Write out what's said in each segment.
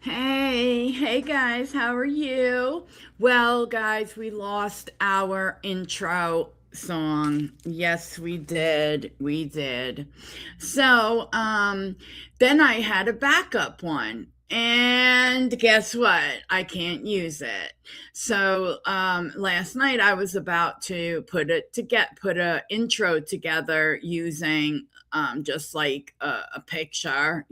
Hey guys, how are you? Well, guys, we lost our intro song. Yes, we did. We did. So, then I had a backup one. And guess what? I can't use it. So, last night I was about to put a intro together using just like a picture,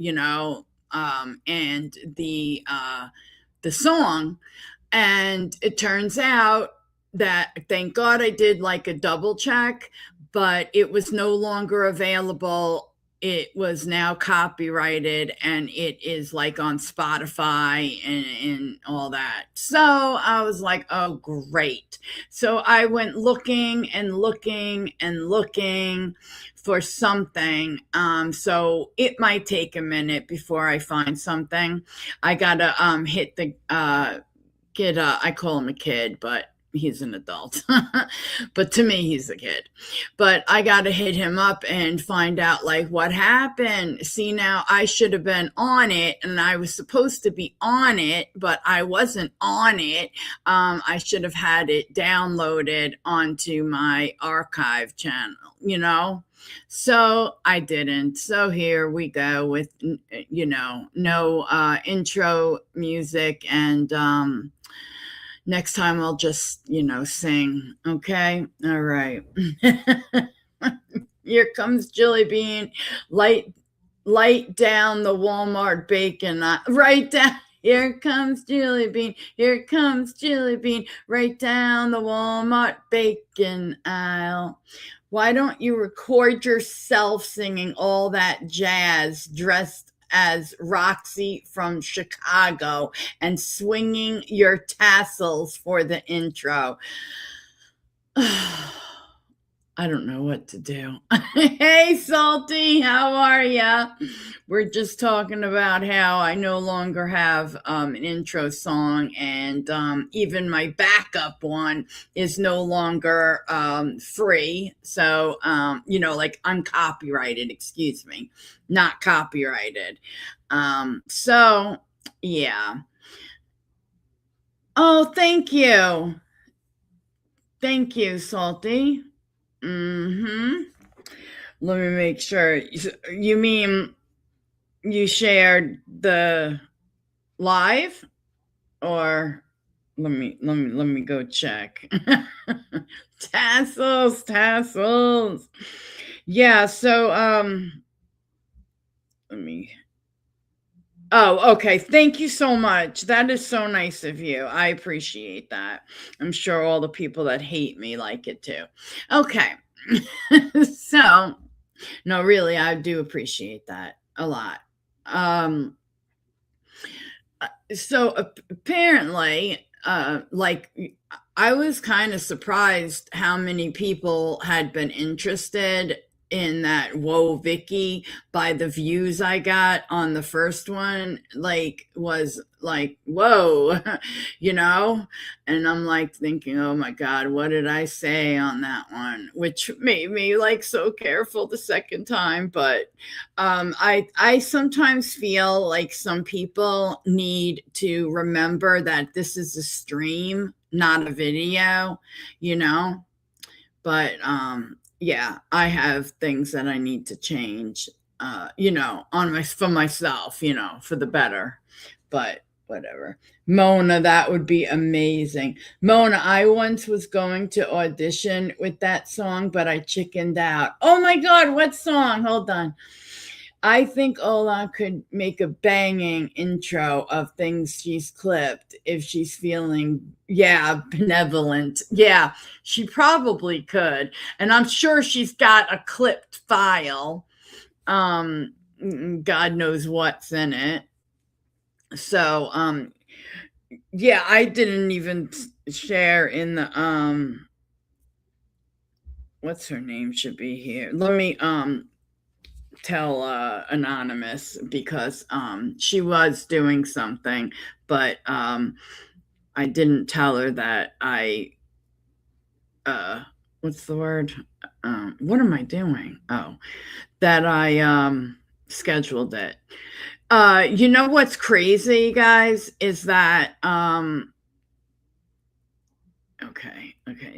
and the song. And it turns out that thank God I did like a double check, but it was no longer available. It was now copyrighted and it is like on Spotify and all that. So I was like, oh, great. So I went looking and looking and looking for something. So it might take a minute before I find something. I gotta hit the kid. I call him a kid, but he's an adult. But to me, he's a kid. But I gotta hit him up and find out like what happened. See, now I should have been on it, and I was supposed to be on it, but I wasn't on it. I should have had it downloaded onto my archive channel. So I didn't. So here we go with, no intro music. And next time I'll just, sing. Okay. All right. Here comes Jilly Bean. Light, light down the Walmart bacon. Right down. Here comes Jilly Bean. Here comes Jilly Bean. Right down the Walmart bacon aisle. Why don't you record yourself singing all that jazz dressed as Roxy from Chicago and swinging your tassels for the intro? I don't know what to do. Hey, Salty, how are ya? We're just talking about how I no longer have an intro song, and even my backup one is no longer free. So, like uncopyrighted, excuse me, not copyrighted. So, yeah. Oh, thank you. Thank you, Salty. Mm-hmm. Let me make sure. You mean you shared the live, or let me go check. Tassels, tassels. Yeah, so let me. Oh, okay. Thank you so much. That is so nice of you. I appreciate that. I'm sure all the people that hate me like it too. Okay. So, no, really, I do appreciate that a lot. Um, so apparently, like I was kind of surprised how many people had been interested in that Whoa Vicky by the views I got on the first one. Like, was like, whoa, you know? And I'm like thinking, oh my God, what did I say on that one? Which made me like so careful the second time. But I sometimes feel like some people need to remember that this is a stream, not a video, you know. But yeah, I have things that I need to change, on my for myself, for the better. But whatever. Mona, that would be amazing. Mona, I once was going to audition with that song, but I chickened out. Oh my God, what song? Hold on. I think Ola could make a banging intro of things she's clipped if she's feeling, yeah, benevolent. Yeah, she probably could. And I'm sure she's got a clipped file. Um, God knows what's in it. So, yeah, I didn't even share in the, what's her name should be here. Let me, tell anonymous because she was doing something, but I didn't tell her that I what's the word, what am I doing, oh, that I scheduled it. You know what's crazy, guys, is that okay,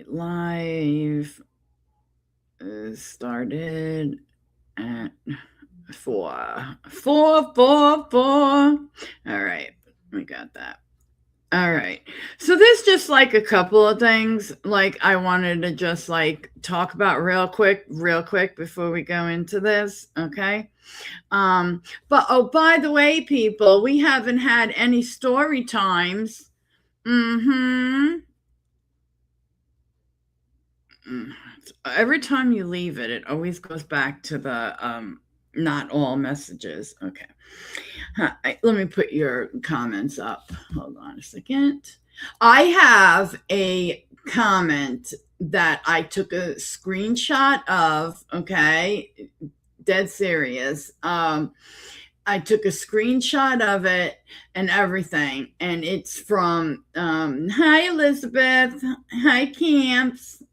live started at 4. All right, we got that. All right. So there's just like a couple of things like I wanted to just like talk about real quick before we go into this, okay? But oh, by the way, people, we haven't had any story times. Mm-hmm. Mm. Every time you leave it, it always goes back to the not all messages. Okay. Let me put your comments up. Hold on a second. I have a comment that I took a screenshot of, okay? Dead serious. I took a screenshot of it and everything, and it's from hi Elizabeth, hi Camps,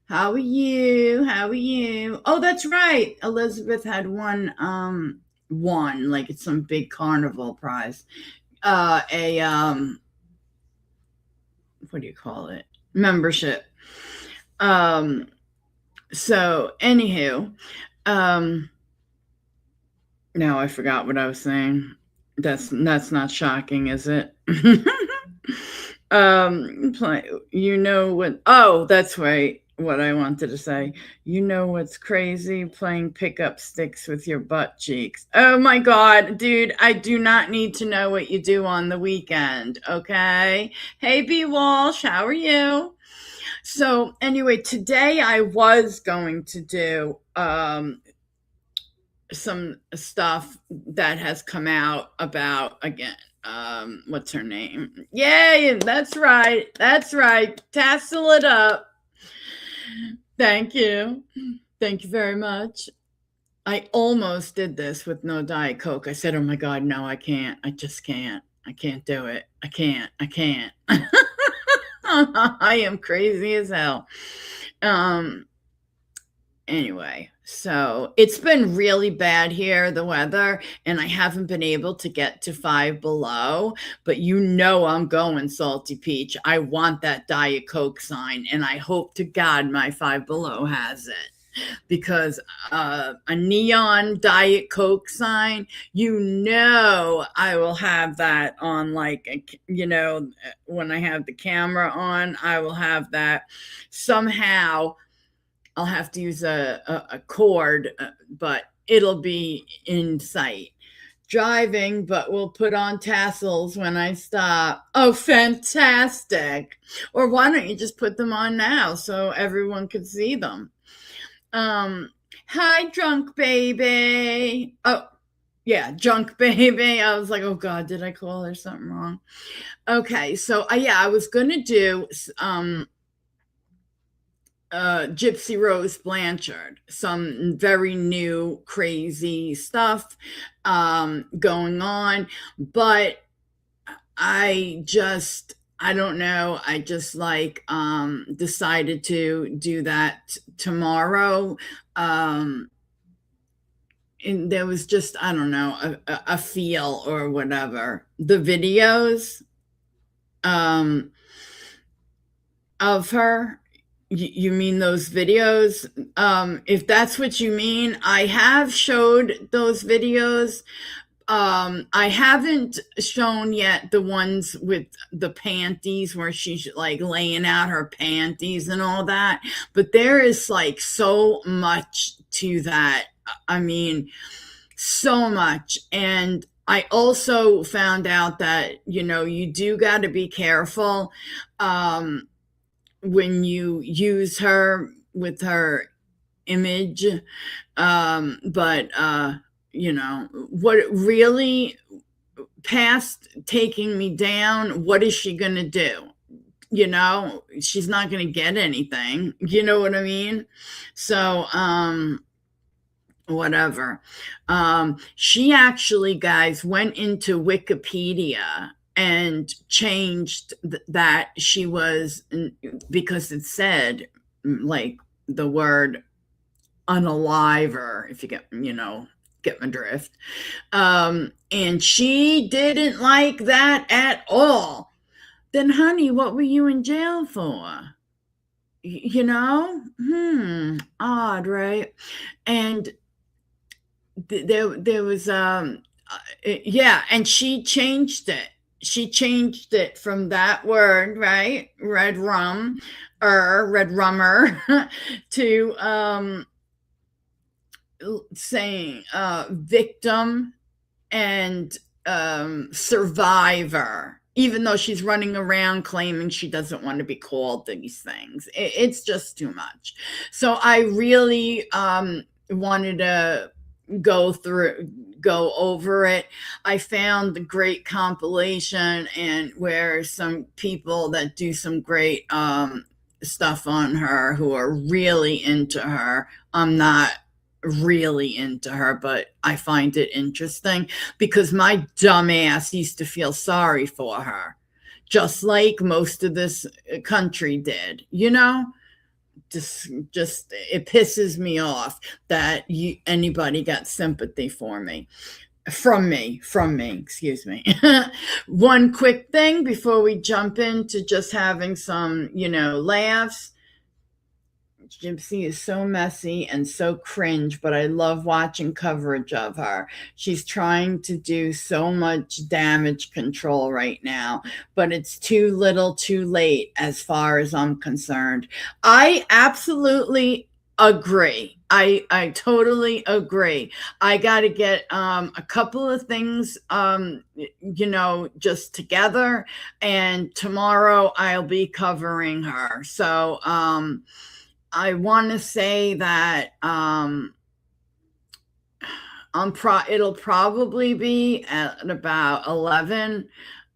how are you? How are you? Oh, that's right. Elizabeth had won like it's some big carnival prize. A what do you call it? Membership. Um so anywho, um now I forgot what I was saying. That's not shocking, is it? You know what? Oh, that's right. What I wanted to say. You know what's crazy? Playing pickup sticks with your butt cheeks. Oh my God, dude, I do not need to know what you do on the weekend, okay? Hey, B. Walsh, how are you? So, anyway, today I was going to do some stuff that has come out about again what's her name, yay, that's right, tassel it up. Thank you, thank you very much. I almost did this with no Diet Coke. I said, oh my God, no, I can't, I just can't, I can't do it, I can't. I am crazy as hell. um Anyway, so it's been really bad here, the weather, and I haven't been able to get to Five Below, but you know I'm going Salty Peach. I want that Diet Coke sign, and I hope to God my Five Below has it because a neon Diet Coke sign, you know, I will have that on, like, you know, when I have the camera on, I will have that somehow. I'll have to use a cord, but it'll be in sight. Driving, but we'll put on tassels when I stop. Oh, fantastic. Or why don't you just put them on now so everyone could see them? Um, Hi, drunk baby. Oh, yeah, junk baby. I was like, oh God, did I call her something wrong? Okay, so yeah, I was gonna do Gypsy Rose Blanchard, some very new, crazy stuff going on. But I don't know. I just like decided to do that tomorrow. Um, and there was just, I don't know, a feel or whatever. The videos um, of her. You mean those videos? If that's what you mean, I have showed those videos. I haven't shown yet the ones with the panties where she's like laying out her panties and all that. But there is like so much to that. I mean, so much. And I also found out that, you know, you do got to be careful. When you use her with her image. But you know, what really past taking me down, what is she gonna do? You know, she's not gonna get anything. You know what I mean? So whatever. She actually, guys, went into Wikipedia and changed that she was, because it said like the word unalive, or if you get, you know, get my drift. And she didn't like that at all. Then, honey, what were you in jail for? You know? Odd, right? And there was yeah, and she changed it from that word, right, red rummer, to saying victim and survivor, even though she's running around claiming she doesn't want to be called these things. It's just too much. So I really wanted to go over it. I found the great compilation, and where some people that do some great stuff on her who are really into her. I'm not really into her, but I find it interesting because my dumb ass used to feel sorry for her, just like most of this country did, you know? Just it pisses me off that anybody got sympathy for me. From me, excuse me. One quick thing before we jump into just having some, laughs. Gypsy is so messy and so cringe, but I love watching coverage of her. She's trying to do so much damage control right now, but it's too little too late as far as I'm concerned. I absolutely agree. I totally agree. I got to get a couple of things just together, and tomorrow I'll be covering her. So I want to say that it'll probably be at about 11.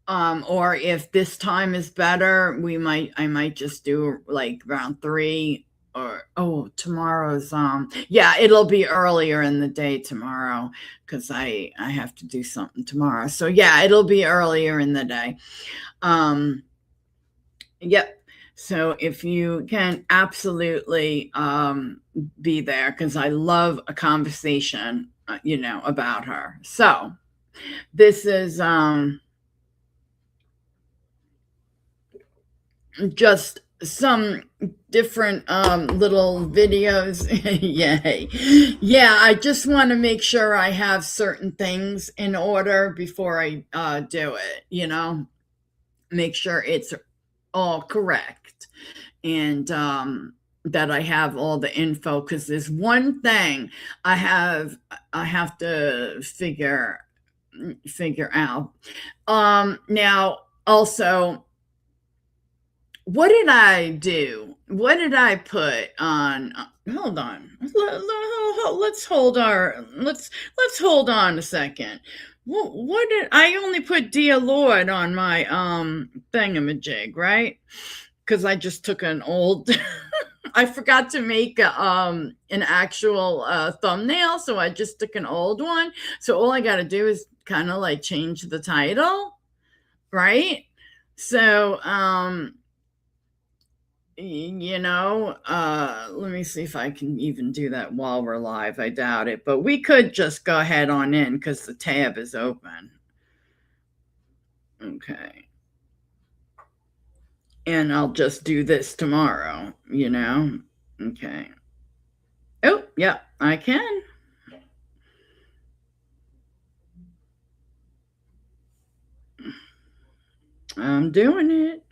Or if this time is better, I might just do like around 3. Or tomorrow's yeah, it'll be earlier in the day tomorrow because I have to do something tomorrow. So yeah, it'll be earlier in the day. Yep. So if you can, absolutely be there, because I love a conversation, about her. So this is just some different little videos. Yay. Yeah, I just want to make sure I have certain things in order before I do it, make sure it's all correct, and that I have all the info, because there's one thing I have to figure out. Now also, what did I do? What did I put on? Hold on. Let's hold on a second. What did I only put "Dear Lord" on my thingamajig, right? Because I just took an old. I forgot to make an actual thumbnail, so I just took an old one. So all I got to do is kind of like change the title, right? So let me see if I can even do that while we're live. I doubt it, but we could just go ahead on in because the tab is open. Okay. And I'll just do this tomorrow, Okay. Oh, yeah, I can. I'm doing it.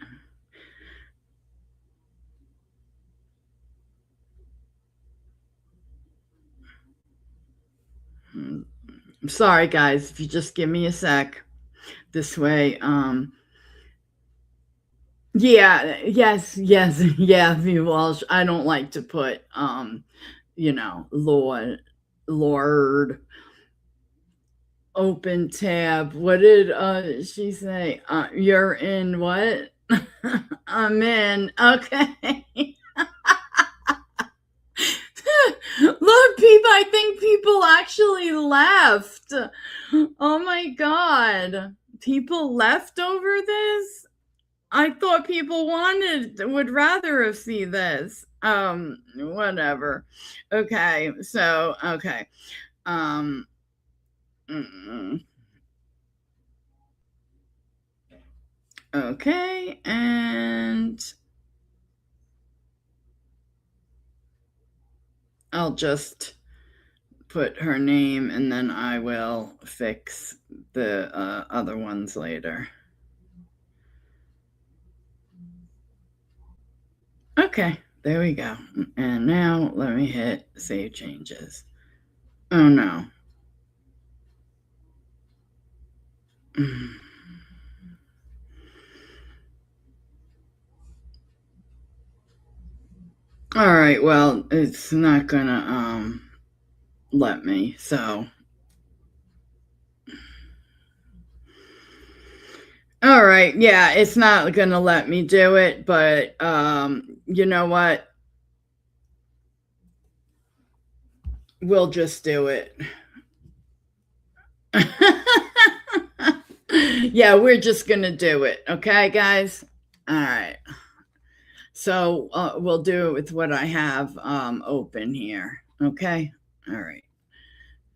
I'm sorry, guys, if you just give me a sec. This way, yeah, yes, yeah, V. Walsh. I don't like to put, Lord, open tab. What did she say? You're in what? I'm in. Okay. Look, people, I think people actually left. Oh my God. People left over this? I thought people would rather have seen this. Whatever. Okay. So, okay. Mm. Okay, and I'll just put her name and then I will fix the other ones later. Okay, there we go. And now let me hit save changes. Oh no. All right, well, it's not gonna let me, so. All right, yeah, it's not gonna let me do it, but you know what? We'll just do it. Yeah, we're just gonna do it, okay, guys? All right. So we'll do it with what I have open here, okay? All right.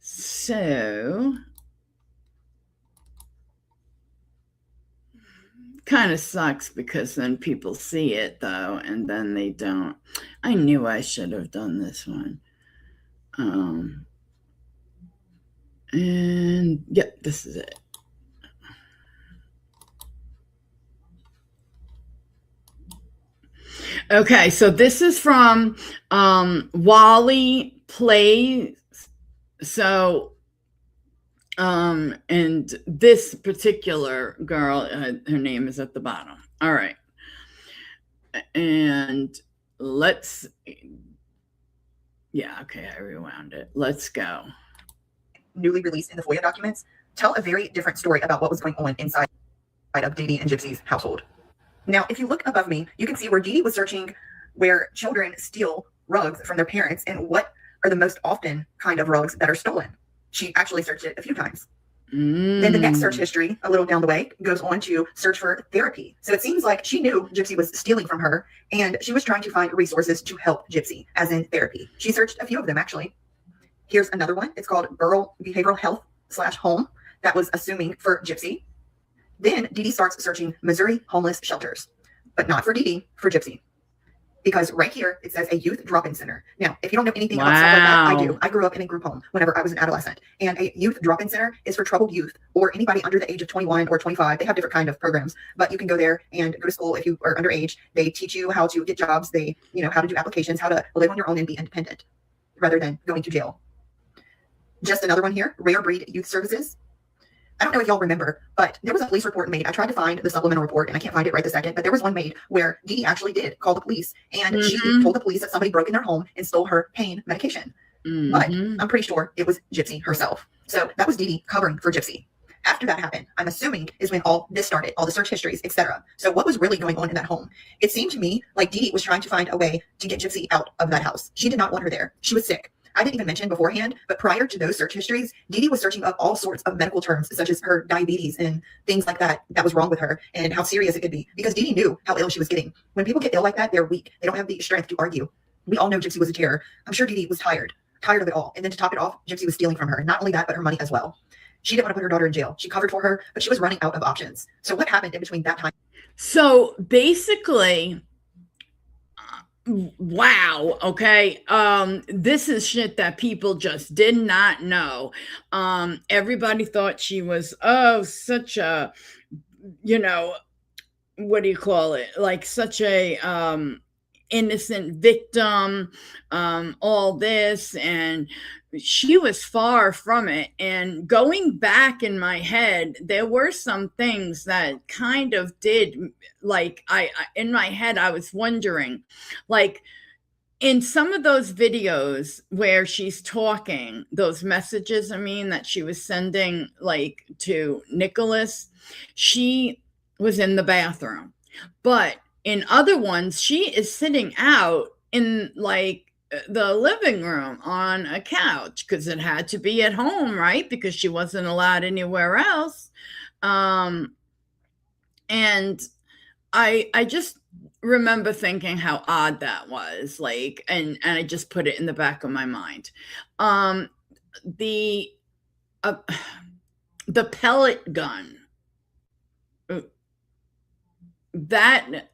So kind of sucks because then people see it though, and then they don't. I knew I should have done this one. And yep, this is it. Okay, so this is from Wally Plays. So, and this particular girl, her name is at the bottom. All right. And let's, yeah, okay, I rewound it. Let's go. Newly released in the FOIA documents tell a very different story about what was going on inside of Dee Dee and Gypsy's household. Now, if you look above me, you can see where Dee Dee was searching where children steal rugs from their parents and what are the most often kind of rugs that are stolen. She actually searched it a few times. Then the next search history, a little down the way, goes on to search for therapy. So it seems like she knew Gypsy was stealing from her, and she was trying to find resources to help Gypsy, as in therapy. She searched a few of them, actually. Here's another one. It's called Rural Behavioral Health / Home. That was assuming for Gypsy. Then Dee Dee starts searching Missouri homeless shelters, but not for Dee Dee, for Gypsy. Because right here, it says a youth drop-in center. Now, if you don't know anything about stuff like that, I do. I grew up in a group home whenever I was an adolescent. And a youth drop-in center is for troubled youth or anybody under the age of 21 or 25. They have different kind of programs, but you can go there and go to school if you are underage. They teach you how to get jobs. They, how to do applications, how to live on your own and be independent rather than going to jail. Just another one here, Rare Breed Youth Services. I don't know if y'all remember, but there was a police report made. I tried to find the supplemental report and I can't find it right this second, but there was one made where Dee Dee actually did call the police and she told the police that somebody broke in their home and stole her pain medication. But I'm pretty sure it was Gypsy herself. So that was Dee Dee covering for Gypsy. After that happened, I'm assuming is when all this started, all the search histories, etc. So what was really going on in that home? It seemed to me like Dee Dee was trying to find a way to get Gypsy out of that house. She did not want her there. She was sick. I didn't even mention beforehand, but prior to those search histories, Dee Dee was searching up all sorts of medical terms, such as her diabetes and things like that was wrong with her and how serious it could be. Because Dee Dee knew how ill she was getting. When people get ill like that, they're weak. They don't have the strength to argue. We all know Gypsy was a terror. I'm sure Dee Dee was tired of it all. And then to top it off, Gypsy was stealing from her. Not only that, but her money as well. She didn't want to put her daughter in jail. She covered for her, but she was running out of options. So what happened in between that time? So basically, wow, okay, this is shit that people just did not know. Everybody thought she was such a, what do you call it, like such a innocent victim, all this, and she was far from it. And going back in my head, there were some things that kind of did, like, I in my head I was wondering, like, in some of those videos where she's talking, those messages, I mean, that she was sending, like, to Nicholas, she was in the bathroom. But in other ones, she is sitting out in, like, the living room on a couch because it had to be at home, right? Because she wasn't allowed anywhere else. And I just remember thinking how odd that was, like, and I just put it in the back of my mind. The uh, the pellet gun, that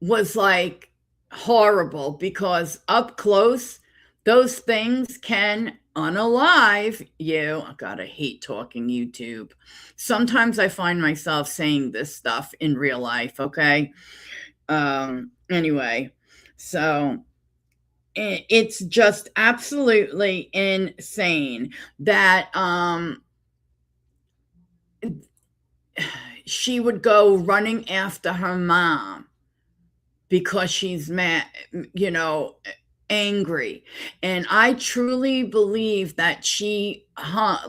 was like horrible because up close, those things can unalive you. God, I hate talking YouTube. Sometimes I find myself saying this stuff in real life, okay? Anyway, so it's just absolutely insane that she would go running after her mom because she's mad, angry. And I truly believe that she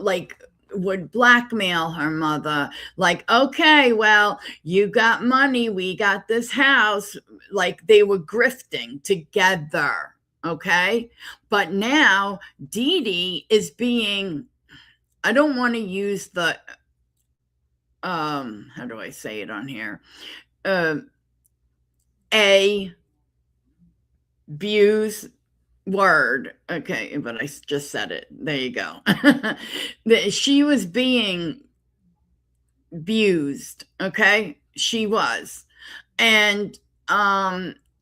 like would blackmail her mother, like, okay, well, you got money, we got this house. Like they were grifting together. Okay. But now Dee Dee is being, I don't want to use the how do I say it on here? A abuse word. Okay, but I just said it. There you go. She was being abused. Okay, she was. And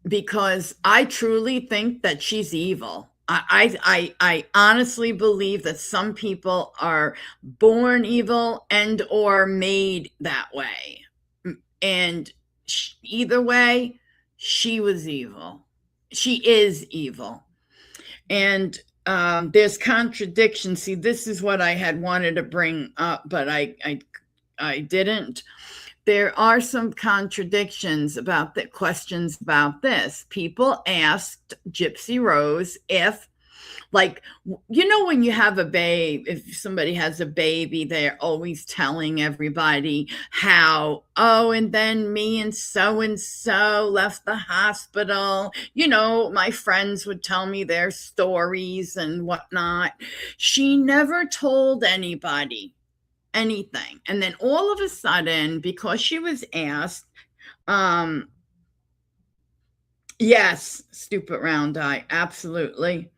because I truly think that she's evil. I honestly believe that some people are born evil and or made that way. And either way, she was evil. She is evil. And there's contradiction. See, this is what I had wanted to bring up, but I didn't. There are some contradictions about the questions about this. People asked Gypsy Rose if, like, when you have a babe, if somebody has a baby, they're always telling everybody how, oh, and then me and so left the hospital. My friends would tell me their stories and whatnot. She never told anybody anything. And then all of a sudden, because she was asked, yes, stupid round eye, absolutely.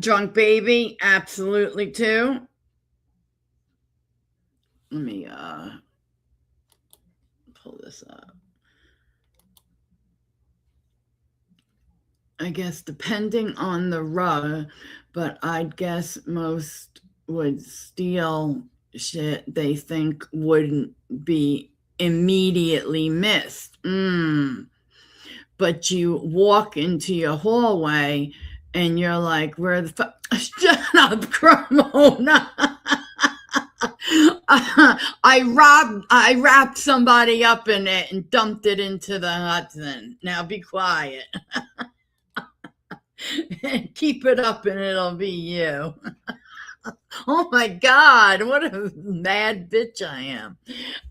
Drunk baby, absolutely too. Let me pull this up. I guess depending on the rug, but I'd guess most would steal shit they think wouldn't be immediately missed. But you walk into your hallway and you're like, where the fuck? Shut up, Cremona. I wrapped somebody up in it and dumped it into the Hudson. Now be quiet. Keep it up and it'll be you. Oh my God, what a mad bitch I am.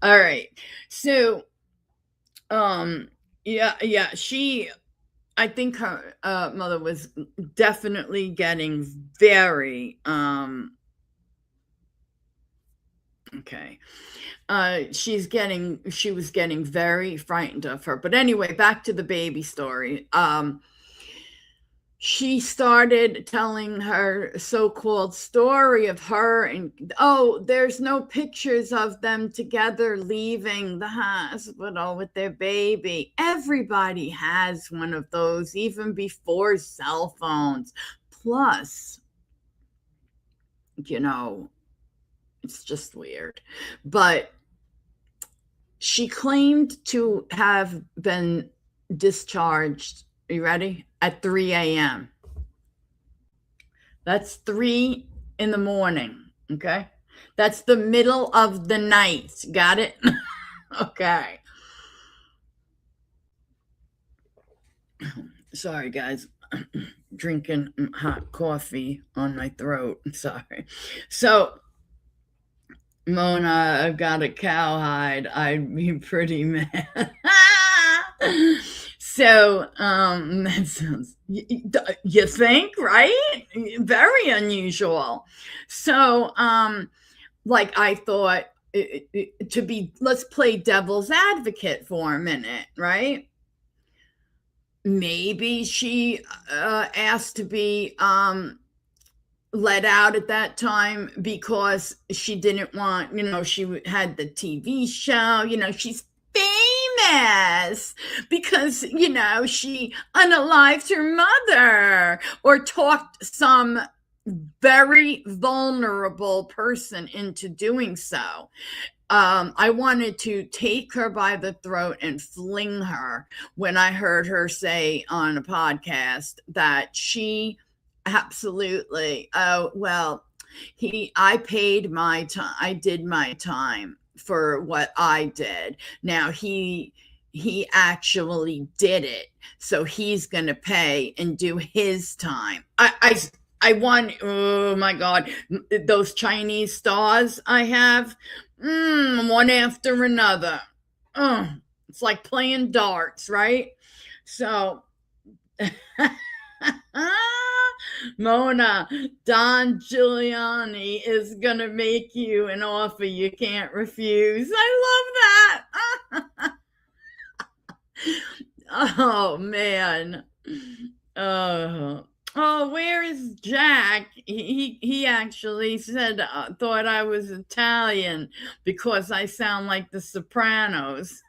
All right. So, yeah, I think her mother was definitely getting very, okay. She was getting very frightened of her. But anyway, back to the baby story. She started telling her so-called story of her and, oh, there's no pictures of them together leaving the hospital with their baby. Everybody has one of those, even before cell phones. Plus, it's just weird. But she claimed to have been discharged. Are you ready? At 3 a.m. That's 3 in the morning. Okay. That's the middle of the night. Got it? Okay. Sorry, guys. Drinking hot coffee on my throat. Sorry. So, Mona, I've got a cowhide. I'd be pretty mad. So, that sounds, you think, right? Very unusual. So, like I thought let's play devil's advocate for a minute, right? Maybe she asked to be let out at that time because she didn't want, she had the TV show, she's famous because, she unalived her mother or talked some very vulnerable person into doing so. I wanted to take her by the throat and fling her when I heard her say on a podcast that she absolutely, oh, well, I paid my time. I did my time for what I did. Now he actually did it. So he's going to pay and do his time. I want, oh my God, those Chinese stars I have, one after another. It's like playing darts, right? So, Mona, Don Giuliani is going to make you an offer you can't refuse. I love that. Oh, man. Oh, where is Jack? He actually said, thought I was Italian because I sound like the Sopranos.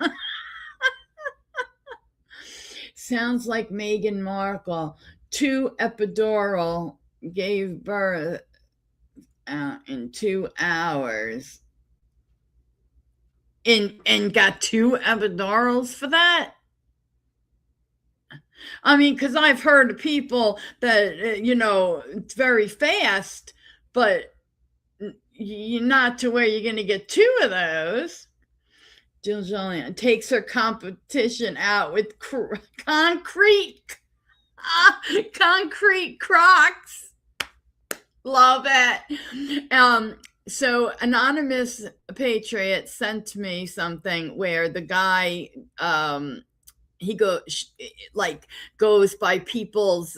Sounds like Meghan Markle. 2 epidural gave birth in 2 hours. And got 2 epidurals for that? I mean, because I've heard of people that, it's very fast, but you're not to where you're going to get 2 of those. Jill Jollian takes her competition out with concrete Crocs. Love it. So Anonymous Patriot sent me something where the guy, he goes by people's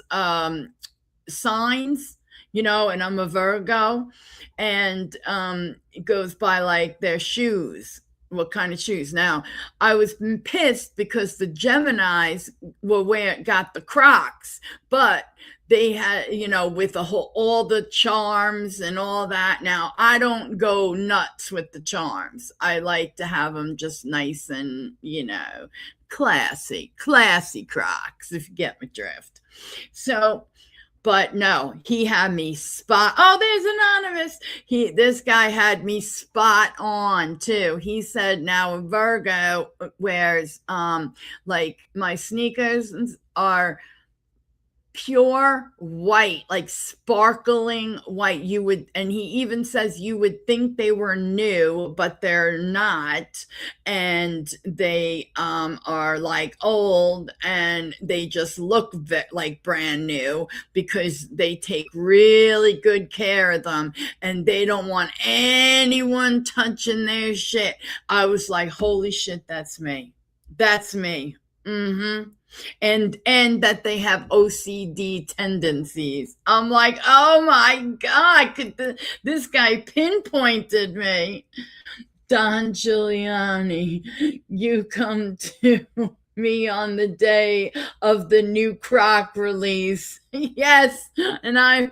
signs, and I'm a Virgo, and it goes by like their shoes, what kind of shoes. Now, I was pissed because the Geminis got the Crocs, but they had, with all the charms and all that. Now, I don't go nuts with the charms. I like to have them just nice and, classy Crocs, if you get my drift. So, but no, he had me spot. Oh, there's Anonymous. This guy had me spot on too. He said now a Virgo wears like my sneakers are pure white, like sparkling white. And he even says you would think they were new, but they're not. And they are like old and they just look like brand new because they take really good care of them and they don't want anyone touching their shit. I was like, holy shit, that's me. That's me. And that they have OCD tendencies. I'm like, oh my God, this guy pinpointed me. Don Giuliani, you come to me on the day of the new Croc release. Yes, and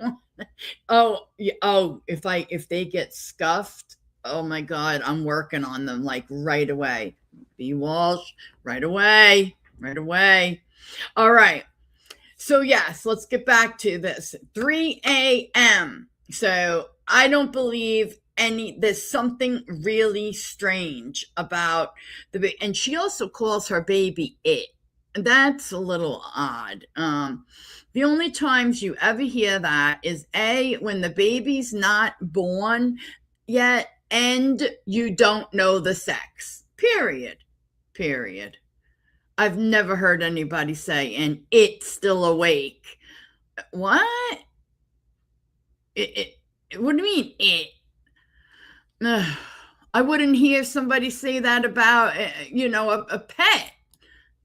if they get scuffed, oh my God, I'm working on them like right away. B. Walsh, right away. All right. So yes, let's get back to this. 3 a.m. So I don't believe there's something really strange about and she also calls her baby it. That's a little odd. The only times you ever hear that is when the baby's not born yet and you don't know the sex. Period. I've never heard anybody say, and it's still awake. What? What do you mean, it? I wouldn't hear somebody say that about, a pet.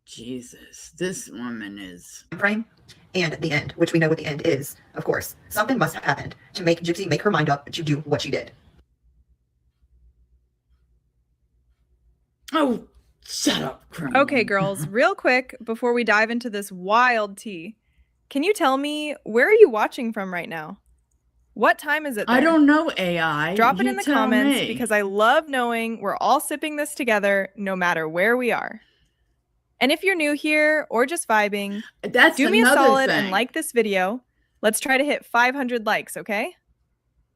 Jesus, this woman is... Frame and the end, which we know what the end is, of course. Something must have happened to make Gypsy make her mind up to do what she did. Oh, shut up, Crumb. Okay, girls, real quick, before we dive into this wild tea, can you tell me, where are you watching from right now? What time is it there? I don't know, AI. Drop it You in the tell comments me. because I love knowing we're all sipping this together no matter where we are. And if you're new here or just vibing, That's do me a another solid thing. and like this video. Let's try to hit 500 likes, okay?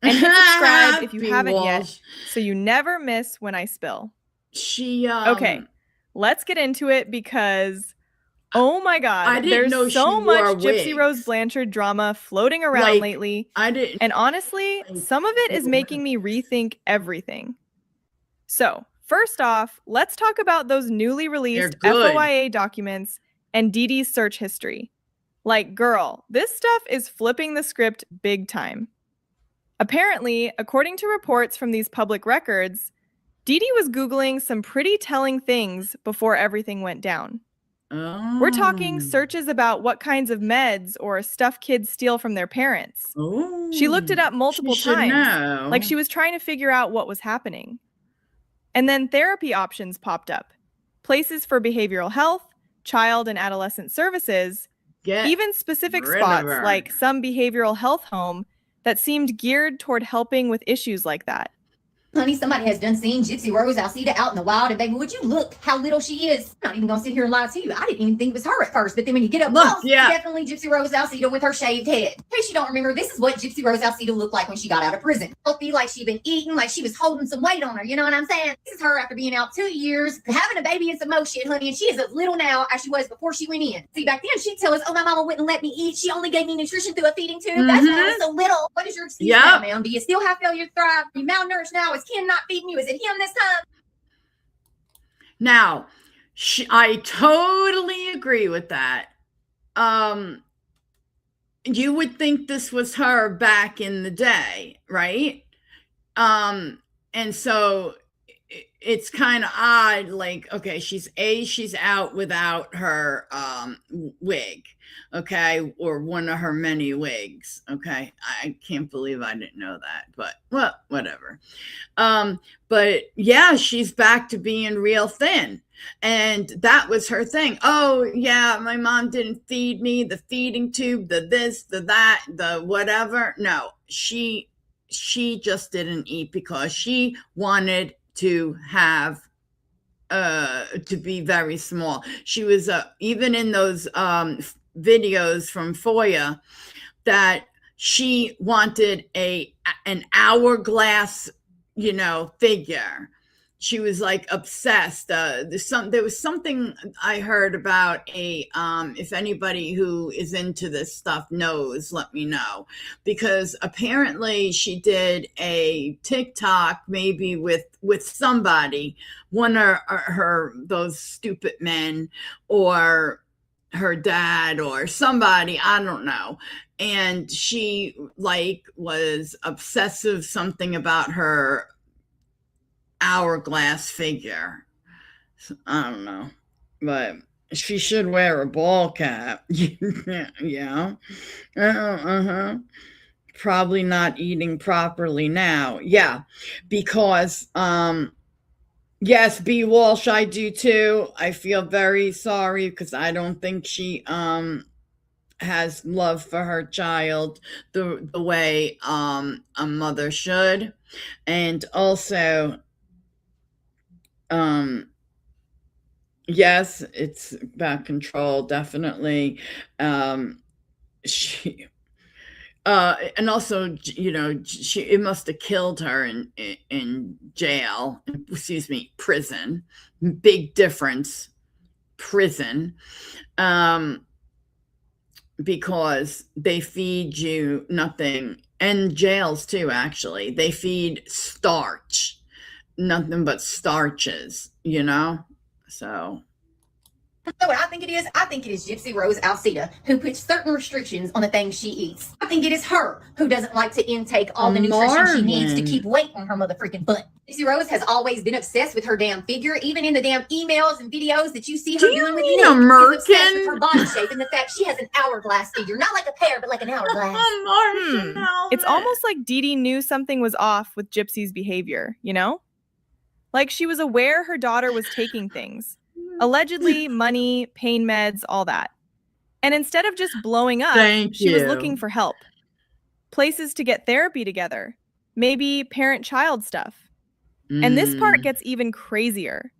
And hit subscribe if you haven't yet so you never miss when I spill. Okay, let's get into it because, oh my God, there's so much Gypsy Rose Blanchard drama floating around lately. And honestly, some of it is making me rethink everything. So, first off, let's talk about those newly released FOIA documents and Dee Dee's search history. Like, girl, this stuff is flipping the script big time. Apparently, according to reports from these public records, Dee Dee was Googling some pretty telling things before everything went down. Oh. We're talking searches about what kinds of meds or stuff kids steal from their parents. Oh. She looked it up multiple times, like she was trying to figure out what was happening. And then therapy options popped up. Places for behavioral health, child and adolescent services, even specific spots like some behavioral health home that seemed geared toward helping with issues like that. Honey, somebody has done seen Gypsy Rose Alcida out in the wild, and baby, would you look how little she is? I'm not even gonna sit here and lie to you. I didn't even think it was her at first, but then when you get up close, definitely Gypsy Rose Alcida with her shaved head. In case you don't remember, this is what Gypsy Rose Alcida looked like when she got out of prison. Healthy, like she'd been eating, like she was holding some weight on her, you know what I'm saying? This is her after being out 2 years, having a baby and some more shit, honey, and she is as little now as she was before she went in. See, back then she'd tell us, oh, my mama wouldn't let me eat. She only gave me nutrition through a feeding tube. That's why I was so little. What is your excuse now, ma'am? Do you still have failure to thrive? Are you malnourished now? Is Ken not feeding you? Is it him this time? Now, I totally agree with that. You would think this was her back in the day, right? And so it's kind of odd, like, okay, she's out without her wig, okay, or one of her many wigs, okay. I can't believe I didn't know that, but well, whatever. But yeah, she's back to being real thin, and that was her thing. Oh yeah, my mom didn't feed me, the feeding tube, the this, the that, the whatever. No, she just didn't eat because she wanted to have to be very small. She was even in those videos from FOIA that she wanted an hourglass, figure. She was like obsessed. There was something I heard about if anybody who is into this stuff knows, let me know, because apparently she did a TikTok maybe with somebody, one of those stupid men or her dad or somebody, I don't know. And she was obsessive, something about her hourglass figure. I don't know, but she should wear a ball cap. Yeah. Probably not eating properly now. Yeah, because yes, B. Walsh, I do too. I feel very sorry because I don't think she has love for her child the way a mother should. And also yes, it's about control, definitely. She and also, it must have killed her in jail, excuse me, prison. Big difference, prison, because they feed you nothing, and jails too, actually. They feed starch, nothing but starches, so. So what I think it is? I think it is Gypsy Rose Alcida who puts certain restrictions on the things she eats. I think it is her who doesn't like to intake all the nutrition she needs to keep weight on her mother freaking butt. Gypsy Rose has always been obsessed with her damn figure, even in the damn emails and videos that you see her doing with Nick. She's obsessed with her body shape and the fact she has an hourglass figure. Not like a pear, but like an hourglass. It's almost like Dee Dee knew something was off with Gypsy's behavior, Like she was aware her daughter was taking things. Allegedly, money, pain meds, all that. And instead of just blowing up, she was looking for help. places to get therapy together, maybe parent-child stuff. And this part gets even crazier.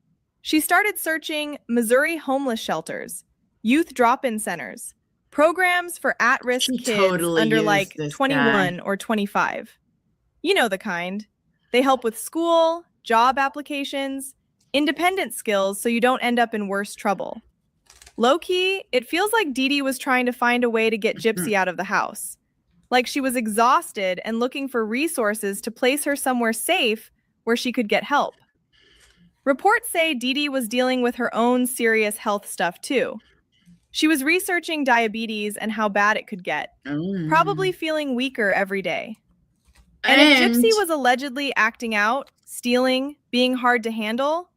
She started searching Missouri homeless shelters, youth drop-in centers, programs for at-risk kids under like 21 or 25. You know the kind. They help with school, job applications, independent skills so you don't end up in worse trouble. Low-key, it feels like Dee Dee was trying to find a way to get Gypsy out of the house. Like she was exhausted and looking for resources to place her somewhere safe where she could get help. Reports say Dee Dee was dealing with her own serious health stuff too. She was researching diabetes and how bad it could get, probably feeling weaker every day. And if Gypsy was allegedly acting out, stealing, being hard to handle,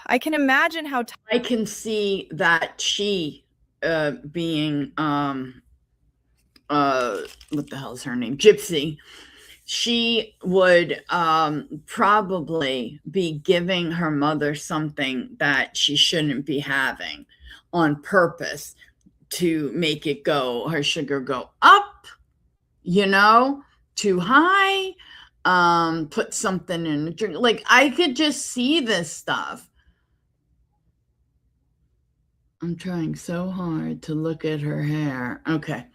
I can imagine how I can see that she being what the hell is her name? Gypsy. She would probably be giving her mother something that she shouldn't be having on purpose to make it go, her sugar go up, you know, too high, put something in a drink. Like I could just see this stuff. I'm trying so hard to look at her hair. Okay.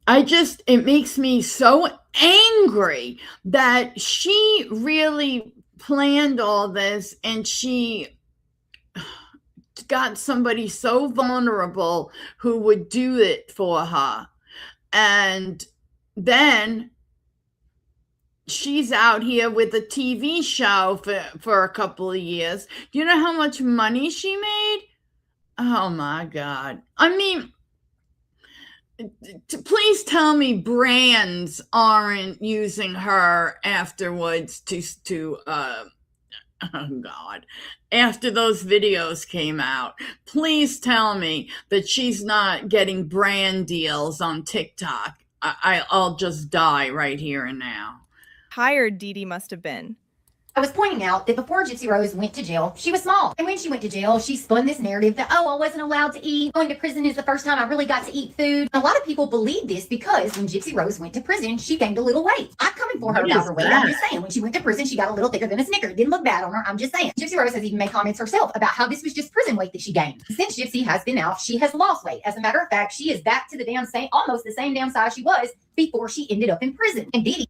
It makes me so angry that she really planned all this and she got somebody so vulnerable who would do it for her. And then she's out here with a TV show for a couple of years. Do you know how much money she made? Oh my God. I mean, please tell me brands aren't using her afterwards to oh God, after those videos came out. Please tell me that she's not getting brand deals on TikTok. I'll just die right here and now. Tired Dee Dee must have been. I was pointing out that before Gypsy Rose went to jail, she was small. And when she went to jail, she spun this narrative that, oh, I wasn't allowed to eat. Going to prison is the first time I really got to eat food. A lot of people believe this because when Gypsy Rose went to prison, she gained a little weight. I'm coming for her about her weight. I'm just saying, when she went to prison, she got a little thicker than a Snicker. It didn't look bad on her. I'm just saying. Gypsy Rose has even made comments herself about how this was just prison weight that she gained. Since Gypsy has been out, she has lost weight. As a matter of fact, she is back to the damn same, almost the same damn size she was before she ended up in prison. And Dee Dee,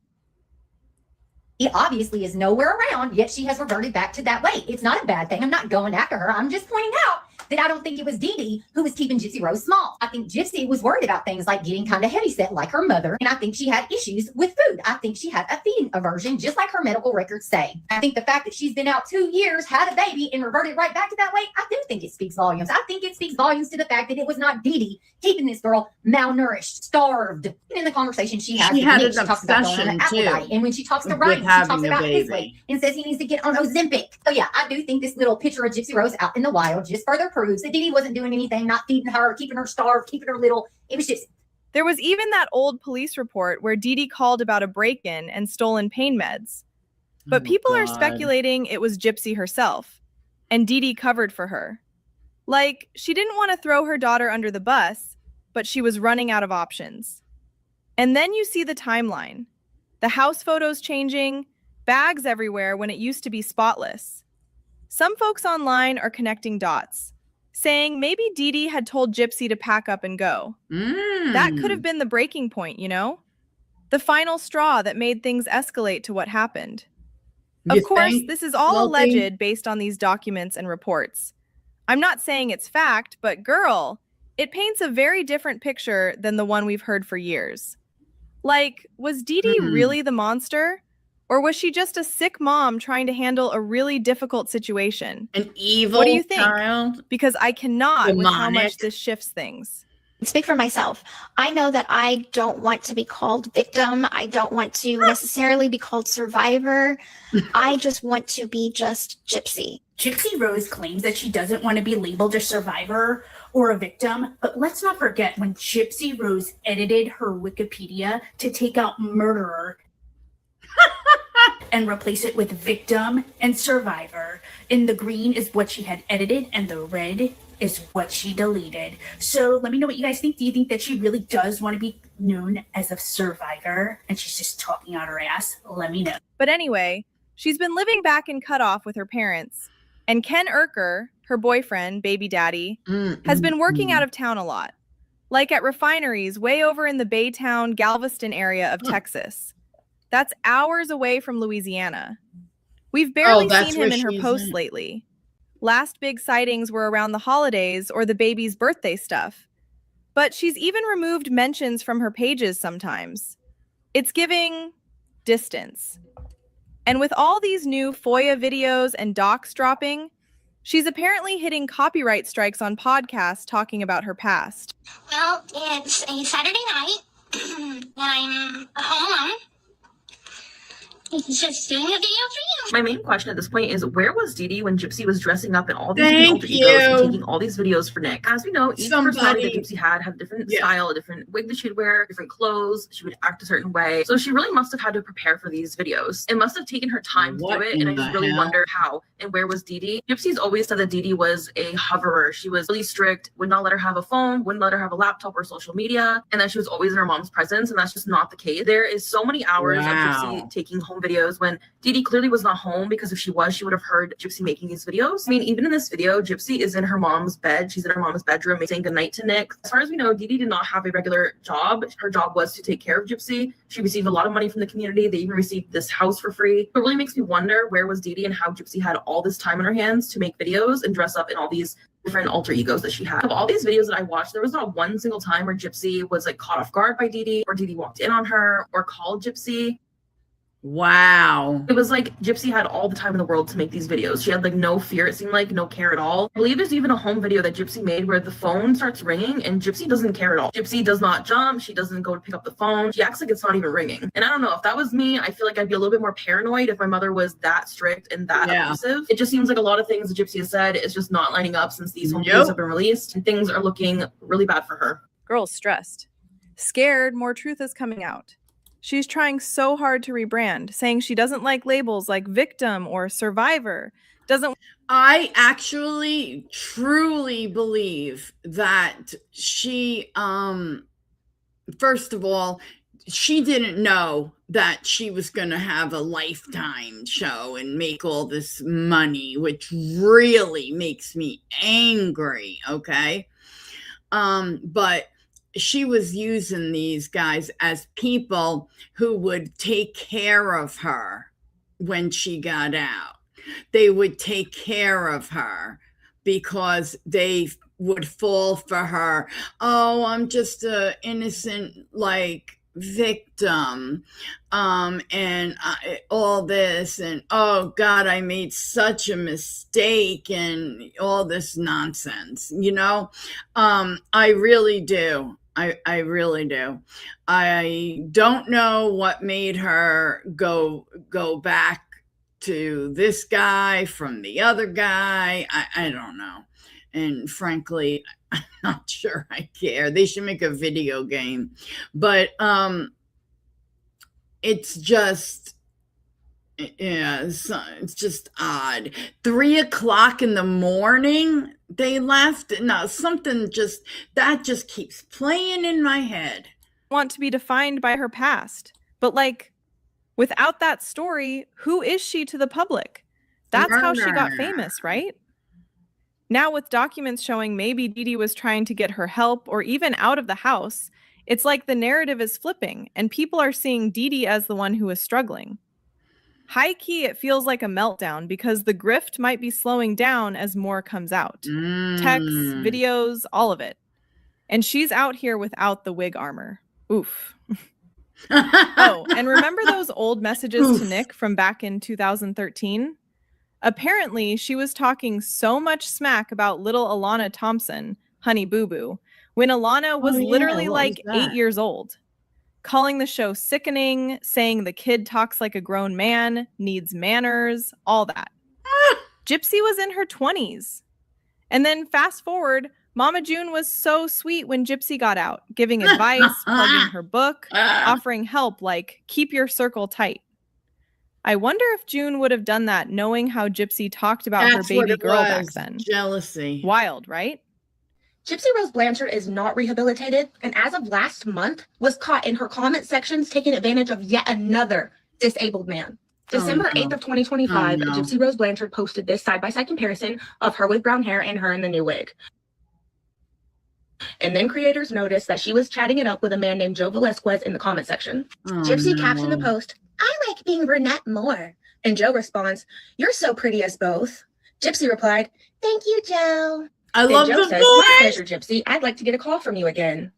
he obviously is nowhere around, yet she has reverted back to that weight. It's not a bad thing. I'm not going after her. I'm just pointing out that I don't think it was Dee Dee who was keeping Gypsy Rose small. I think Gypsy was worried about things like getting kind of heavy set like her mother. And I think she had issues with food. I think she had a feeding aversion, just like her medical records say. I think the fact that she's been out 2 years, had a baby, and reverted right back to that weight, I do think it speaks volumes. I think it speaks volumes to the fact that it was not Dee Dee keeping this girl malnourished, starved. And in the conversation she has, she had Nick, an she talks about going on an apple diet. And when she talks to Ryan, she talks about his weight and says he needs to get on Ozempic. So yeah, I do think this little picture of Gypsy Rose out in the wild just further proves that Dee Dee wasn't doing anything, not feeding her, keeping her starved, keeping her little. It was just. There was even that old police report where Dee Dee called about a break-in and stolen pain meds. But people are speculating it was Gypsy herself, and Dee Dee covered for her. Like, she didn't want to throw her daughter under the bus, but she was running out of options. And then you see the timeline. The house photos changing, bags everywhere when it used to be spotless. Some folks online are connecting dots, saying maybe Dee Dee had told Gypsy to pack up and go. That could have been the breaking point, you know? The final straw that made things escalate to what happened. Of course, this is all alleged based on these documents and reports. I'm not saying it's fact, but girl, it paints a very different picture than the one we've heard for years. Like, was Dee Dee really the monster? Or was she just a sick mom trying to handle a really difficult situation? An evil What do you think? child? Because I cannot with how much this shifts things. Speak for myself. I know that I don't want to be called victim. I don't want to necessarily be called survivor. I just want to be just Gypsy. Gypsy Rose claims that she doesn't want to be labeled a survivor or a victim, but let's not forget when Gypsy Rose edited her Wikipedia to take out murderer and replace it with victim and survivor. And the green is what she had edited and the red is what she deleted. So let me know what you guys think. Do you think that she really does want to be known as a survivor and she's just talking out her ass, let me know. But anyway, she's been living back in Cutoff with her parents, and Ken Urker, her boyfriend, baby daddy, has been working out of town a lot, like at refineries way over in the Baytown, Galveston area of Texas. That's hours away from Louisiana. We've barely seen him in her posts lately. Last big sightings were around the holidays or the baby's birthday stuff. But she's even removed mentions from her pages sometimes. It's giving distance. And with all these new FOIA videos and docs dropping, she's apparently hitting copyright strikes on podcasts talking about her past. Well, it's a Saturday night, and I'm home alone. Just doing a video for you. My main question at this point is, where was Dee Dee when Gypsy was dressing up in all these alter egos and taking all these videos for Nick? As we know, each personality that Gypsy had a different style, a different wig that she'd wear, different clothes. She would act a certain way. So she really must have had to prepare for these videos. It must have taken her time to do it, and I just really wonder how and where was Dee Dee? Gypsy's always said that Dee Dee was a hoverer. She was really strict, would not let her have a phone, wouldn't let her have a laptop or social media, and that she was always in her mom's presence, and that's just not the case. There is so many hours of Gypsy taking home videos when Dee Dee clearly was not home, because if she was, she would have heard Gypsy making these videos. I mean, even in this video, Gypsy is in her mom's bed. She's in her mom's bedroom saying goodnight to Nick. As far as we know, Dee Dee did not have a regular job. Her job was to take care of Gypsy. She received a lot of money from the community. They even received this house for free. It really makes me wonder, where was Dee Dee and how Gypsy had all this time on her hands to make videos and dress up in all these different alter egos that she had. Of all these videos that I watched, there was not one single time where Gypsy was like caught off guard by Dee Dee, or Dee Dee walked in on her or called Gypsy. Wow. It was like Gypsy had all the time in the world to make these videos. She had like no fear, it seemed like, no care at all. I believe there's even a home video that Gypsy made where the phone starts ringing and Gypsy doesn't care at all. Gypsy does not jump. She doesn't go to pick up the phone. She acts like it's not even ringing. And I don't know, if that was me, I feel like I'd be a little bit more paranoid if my mother was that strict and that abusive. It just seems like a lot of things that Gypsy has said is just not lining up since these home videos have been released, and things are looking really bad for her. Girl's stressed. Scared more truth is coming out. She's trying so hard to rebrand, saying she doesn't like labels like victim or survivor. I actually truly believe that she, first of all, she didn't know that she was going to have a Lifetime show and make all this money, which really makes me angry. Okay. But she was using these guys as people who would take care of her when she got out. They would take care of her because they would fall for her. Oh, I'm just an innocent, like, victim. And all this, and oh God, I made such a mistake, and all this nonsense, you know? I really do. I really do. I don't know what made her go back to this guy from the other guy. I don't know. And frankly, I'm not sure I care. They should make a video game. But it's just, yeah, it's just odd. 3 o'clock in the morning, they left. No, something just keeps playing in my head. Want to be defined by her past, but like, without that story, who is she to the public? That's how she got famous, right? Now with documents showing maybe Dee Dee was trying to get her help or even out of the house, it's like the narrative is flipping and people are seeing Dee Dee as the one who is struggling. High key, it feels like a meltdown because the grift might be slowing down as more comes out. Texts, videos, all of it. And she's out here without the wig armor. Oof. Oh, and remember those old messages to Nick from back in 2013? Apparently, she was talking so much smack about little Alana Thompson, Honey Boo Boo, when Alana was literally like 8 years old. Calling the show sickening, saying the kid talks like a grown man, needs manners, all that. Gypsy was in her 20s. And then fast forward, Mama June was so sweet when Gypsy got out, giving advice, plugging her book, offering help like keep your circle tight. I wonder if June would have done that knowing how Gypsy talked about her baby girl back then. Jealousy. Wild, right? Gypsy Rose Blanchard is not rehabilitated, and as of last month, was caught in her comment sections taking advantage of yet another disabled man. December 8th of 2025, Gypsy Rose Blanchard posted this side-by-side comparison of her with brown hair and her in the new wig. And then creators noticed that she was chatting it up with a man named Joe Velasquez in the comment section. Gypsy captioned the post, "I like being brunette more." And Joe responds, "You're so pretty as both." Gypsy replied, "Thank you, Joe." I Then love Joe the says, voice. "My pleasure, Gypsy. I'd like to get a call from you again.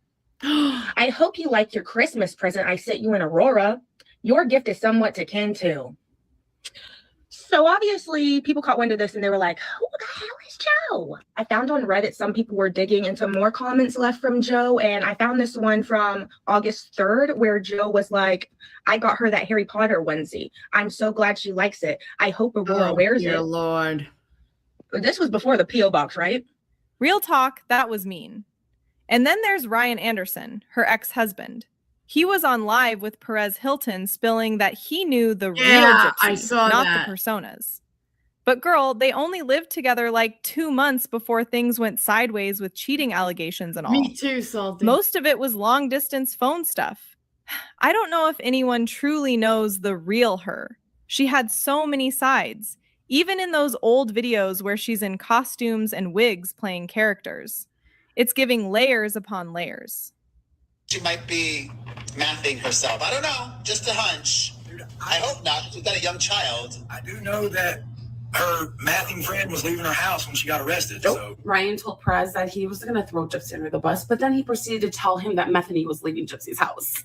I hope you like your Christmas present I sent you in Aurora. Your gift is somewhat akin to." So obviously people caught wind of this and they were like, "Who the hell is Joe?" I found on Reddit some people were digging into more comments left from Joe, and I found this one from August 3rd where Joe was like, "I got her that Harry Potter onesie. I'm so glad she likes it. I hope Aurora wears it." Lord. This was before the P.O. box, right? Real talk, that was mean. And then there's Ryan Anderson, her ex-husband. He was on live with Perez Hilton spilling that he knew the real Gypsy, I saw not that. the personas. But girl, they only lived together like 2 months before things went sideways with cheating allegations and all. Me too, Salty. Most of it was long distance phone stuff. I don't know if anyone truly knows the real her. She had so many sides, even in those old videos where she's in costumes and wigs playing characters. It's giving layers upon layers. She might be mathing herself. I don't know, just a hunch. Dude, I hope not. She's got a young child. I do know that her mathing friend was leaving her house when she got arrested. So Ryan told Perez that he was going to throw Gypsy under the bus, but then he proceeded to tell him that Methany was leaving Gypsy's house.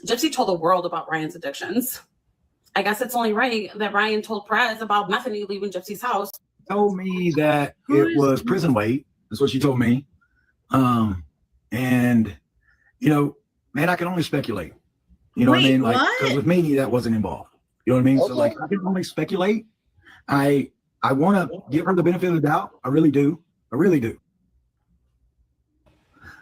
Gypsy told the world about Ryan's addictions. I guess it's only right that Ryan told Perez about Methany leaving Gypsy's house. told me that it was prison weight. That's what she told me. And you know, man, I can only speculate. You know what I mean? Like, because with me, that wasn't involved. You know what I mean? So like, I can only speculate. I want to give her the benefit of the doubt. I really do. I really do.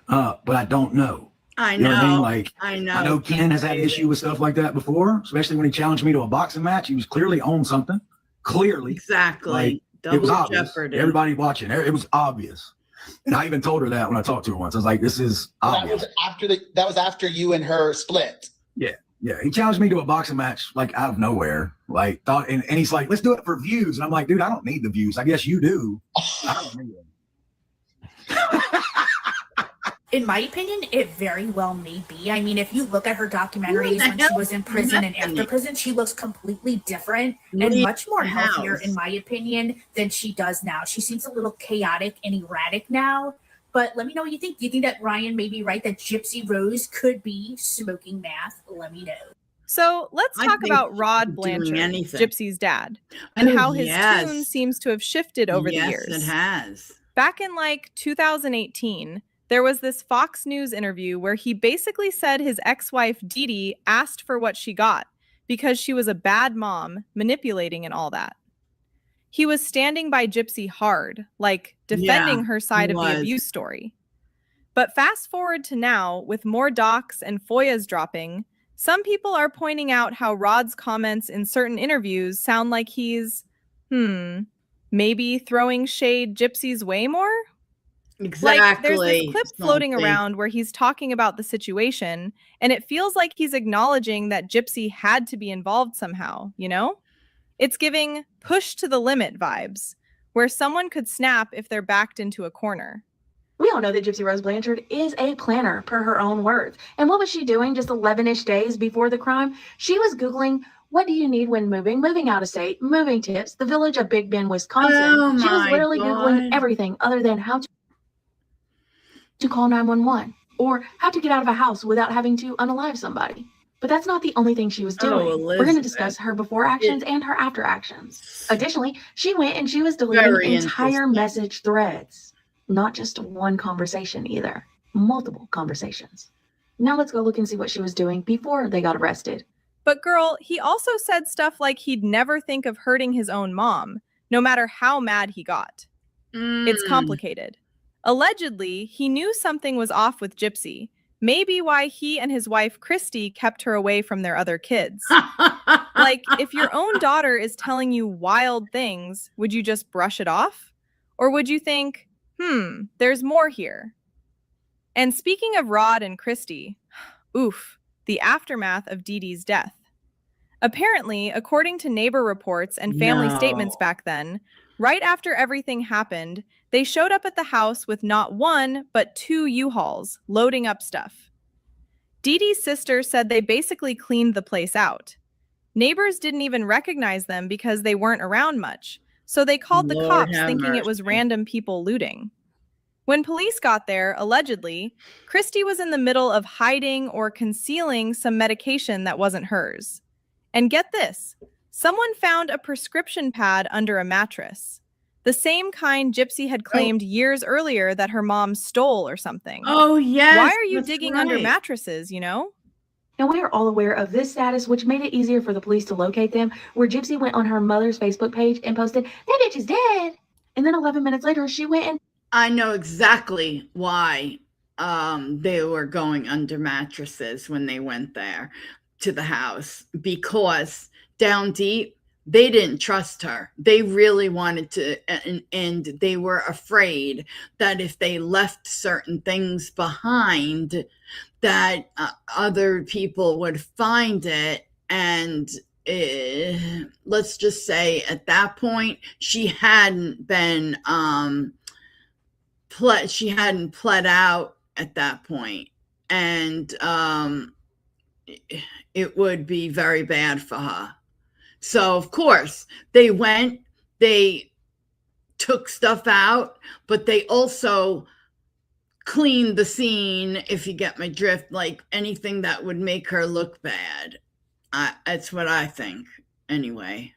But I don't know. I know. You know what I mean? Like, I know. I know Ken has had issue with stuff like that before, especially when he challenged me to a boxing match. He was clearly on something. Clearly. Exactly. Like, it was obvious. Everybody watching. It was obvious. And I even told her that when I talked to her once. I was like, this is obvious. That was after you and her split. Yeah. He challenged me to a boxing match, like out of nowhere. Like, thought, and he's like, let's do it for views. And I'm like, dude, I don't need the views. I guess you do. I don't need them. In my opinion, it very well may be. I mean, if you look at her documentaries when she was in prison and after prison, she looks completely different and much more healthier, in my opinion, than she does now. She seems a little chaotic and erratic now. But let me know what you think. Do you think that Ryan may be right that Gypsy Rose could be smoking meth? Let me know. So let's talk about Rod Blanchard, Gypsy's dad, and how his tune seems to have shifted over the years. Yes, it has. Back in like 2018, there was this Fox News interview where he basically said his ex-wife Dee Dee asked for what she got because she was a bad mom, manipulating and all that. He was standing by Gypsy hard, like defending her side of the abuse story. But fast forward to now, with more docs and FOIAs dropping, some people are pointing out how Rod's comments in certain interviews sound like he's, maybe throwing shade Gypsy's way more? Exactly. Like, there's this clip floating around where he's talking about the situation, and it feels like he's acknowledging that Gypsy had to be involved somehow, you know? It's giving push to the limit vibes, where someone could snap if they're backed into a corner. We all know that Gypsy Rose Blanchard is a planner, per her own words. And what was she doing just 11-ish days before the crime? She was Googling, what do you need when moving out of state, moving tips, the village of Big Bend, Wisconsin. She was literally Googling everything other than how to call 911 or how to get out of a house without having to unalive somebody. But that's not the only thing she was doing. We're going to discuss her before actions and her after actions. Additionally, she went and she was deleting entire message threads. Not just one conversation either. Multiple conversations. Now let's go look and see what she was doing before they got arrested. But girl, he also said stuff like he'd never think of hurting his own mom, no matter how mad he got. It's complicated. Allegedly, he knew something was off with Gypsy. Maybe why he and his wife, Christy, kept her away from their other kids. Like, if your own daughter is telling you wild things, would you just brush it off? Or would you think, There's more here. And speaking of Rod and Christy, oof, the aftermath of Dee Dee's death. Apparently, according to neighbor reports and family statements back then, right after everything happened, they showed up at the house with not one, but 2 U-Hauls loading up stuff. Dee Dee's sister said they basically cleaned the place out. Neighbors didn't even recognize them because they weren't around much, so they called the cops thinking it was random people looting. When police got there, allegedly, Christy was in the middle of hiding or concealing some medication that wasn't hers. And get this, someone found a prescription pad under a mattress. The same kind Gypsy had claimed years earlier that her mom stole or something. Oh, yes. Why are you digging under mattresses, you know? Now, we are all aware of this status, which made it easier for the police to locate them, where Gypsy went on her mother's Facebook page and posted, "That bitch is dead." And then 11 minutes later, she went and... I know exactly why they were going under mattresses when they went there to the house, because down deep, they didn't trust her. They really wanted to, and they were afraid that if they left certain things behind, that other people would find it. And let's just say at that point, she hadn't been, she hadn't pled out at that point. And it would be very bad for her. So, of course, they went, they took stuff out, but they also cleaned the scene, if you get my drift, like anything that would make her look bad. That's what I think, anyway.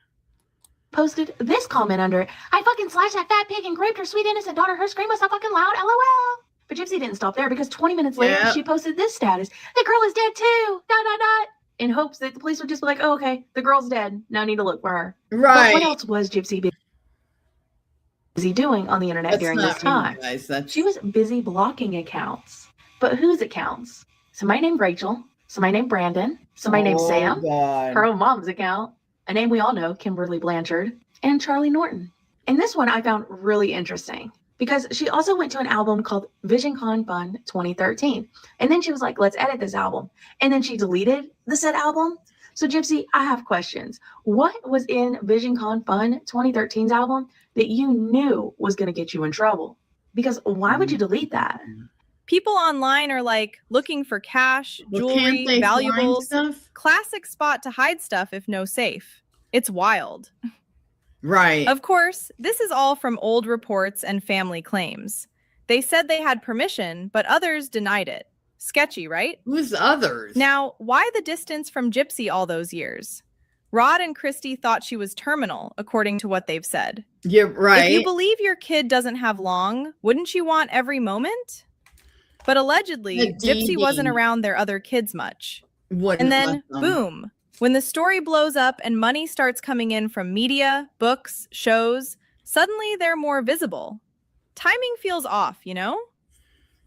Posted this comment under it: "I fucking slashed that fat pig and raped her sweet innocent daughter. Her scream was so fucking loud, LOL." But Gypsy didn't stop there, because 20 minutes later, she posted this status: "The girl is dead too, ... in hopes that the police would just be like, "Oh, okay, the girl's dead. Now I need to look for her." Right. But what else was Gypsy busy doing on the internet during this time? She was busy blocking accounts. But whose accounts? Somebody named Rachel, somebody named Brandon, somebody named Sam, her own mom's account, a name we all know, Kimberly Blanchard, and Charlie Norton. And this one I found really interesting, because she also went to an album called VisionCon Fun 2013. And then she was like, let's edit this album. And then she deleted the said album. So Gypsy, I have questions. What was in VisionCon Fun 2013's album that you knew was going to get you in trouble? Because why would you delete that? People online are like looking for cash, jewelry, valuables, classic spot to hide stuff if no safe. It's wild. Right. Of course, this is all from old reports and family claims. They said they had permission, but others denied it. Sketchy, right? Who's others? Now, why the distance from Gypsy all those years? Rod and Christy thought she was terminal, according to what they've said. Yeah, right. If you believe your kid doesn't have long, wouldn't you want every moment? But allegedly, Gypsy wasn't around their other kids much. And then, boom, when the story blows up and money starts coming in from media, books, shows, suddenly they're more visible. Timing feels off, you know?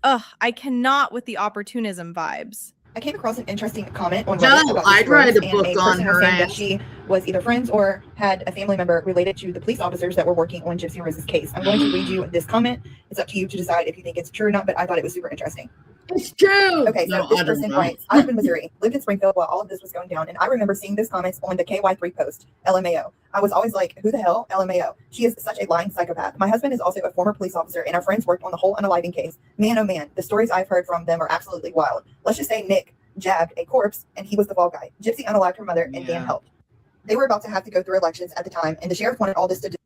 Ugh, I cannot with the opportunism vibes. I came across an interesting comment on Reddit about I'd write a book on her saying that she was either friends or had a family member related to the police officers that were working on Gypsy Rose's case. I'm going to read you this comment. It's up to you to decide if you think it's true or not, but I thought it was super interesting. It's true. Okay, so this person writes, I live in Missouri, lived in Springfield while all of this was going down, and I remember seeing this comments on the KY3 post, LMAO. I was always like, who the hell, LMAO? She is such a lying psychopath. My husband is also a former police officer, and our friends worked on the whole unaliving case. Man, oh man, the stories I've heard from them are absolutely wild. Let's just say Nick jabbed a corpse, and he was the fall guy. Gypsy unalived her mother, and Dan helped. They were about to have to go through elections at the time, and the sheriff wanted all this to disappear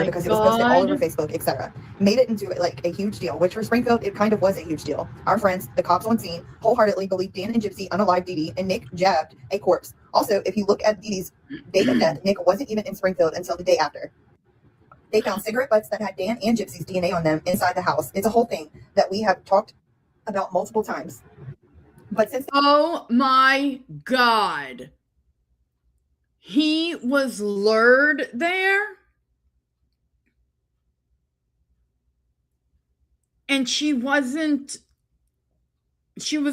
because it was posted all over Facebook, etc. Made it into like a huge deal, which for Springfield, it kind of was a huge deal. Our friends, the cops on scene, wholeheartedly believed Dan and Gypsy unalived Dee Dee, and Nick jabbed a corpse. Also, if you look at Dee Dee's date of death, Nick wasn't even in Springfield until the day after. They found cigarette butts that had Dan and Gypsy's DNA on them inside the house. It's a whole thing that we have talked about multiple times. But since oh my God, he was lured there, and she was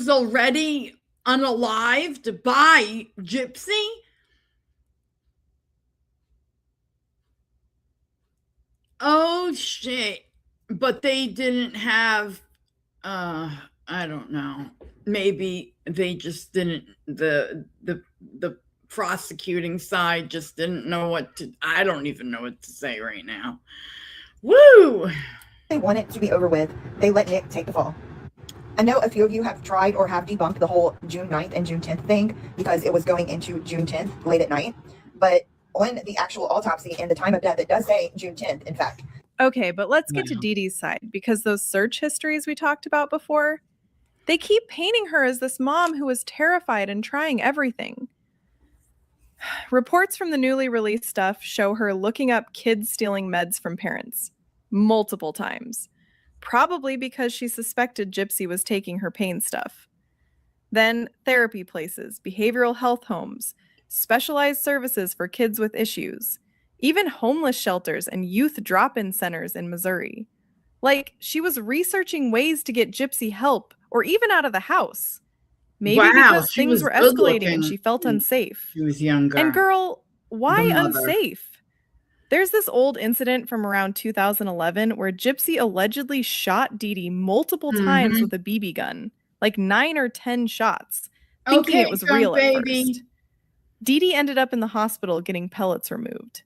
already unalived by Gypsy. Oh shit. But they didn't have I don't know. Maybe they just didn't the prosecuting side just didn't know what to I don't even know what to say right now. Woo! They want it to be over with. They let Nick take the fall. I know a few of you have tried or have debunked the whole June 9th and June 10th thing because it was going into June 10th late at night. But on the actual autopsy and the time of death, it does say June 10th, in fact. Okay, but let's get to Dee Dee's side, because those search histories we talked about before, they keep painting her as this mom who was terrified and trying everything. Reports from the newly released stuff show her looking up kids stealing meds from parents multiple times, probably because she suspected Gypsy was taking her pain stuff. Then therapy places, behavioral health homes, specialized services for kids with issues, even homeless shelters and youth drop-in centers in Missouri. Like, she was researching ways to get Gypsy help or even out of the house. Maybe because things were escalating and she felt unsafe. She was younger. And girl, why unsafe? There's this old incident from around 2011 where Gypsy allegedly shot Dee Dee multiple times with a BB gun, like 9 or 10 shots, thinking it was real at first. Dee Dee ended up in the hospital getting pellets removed.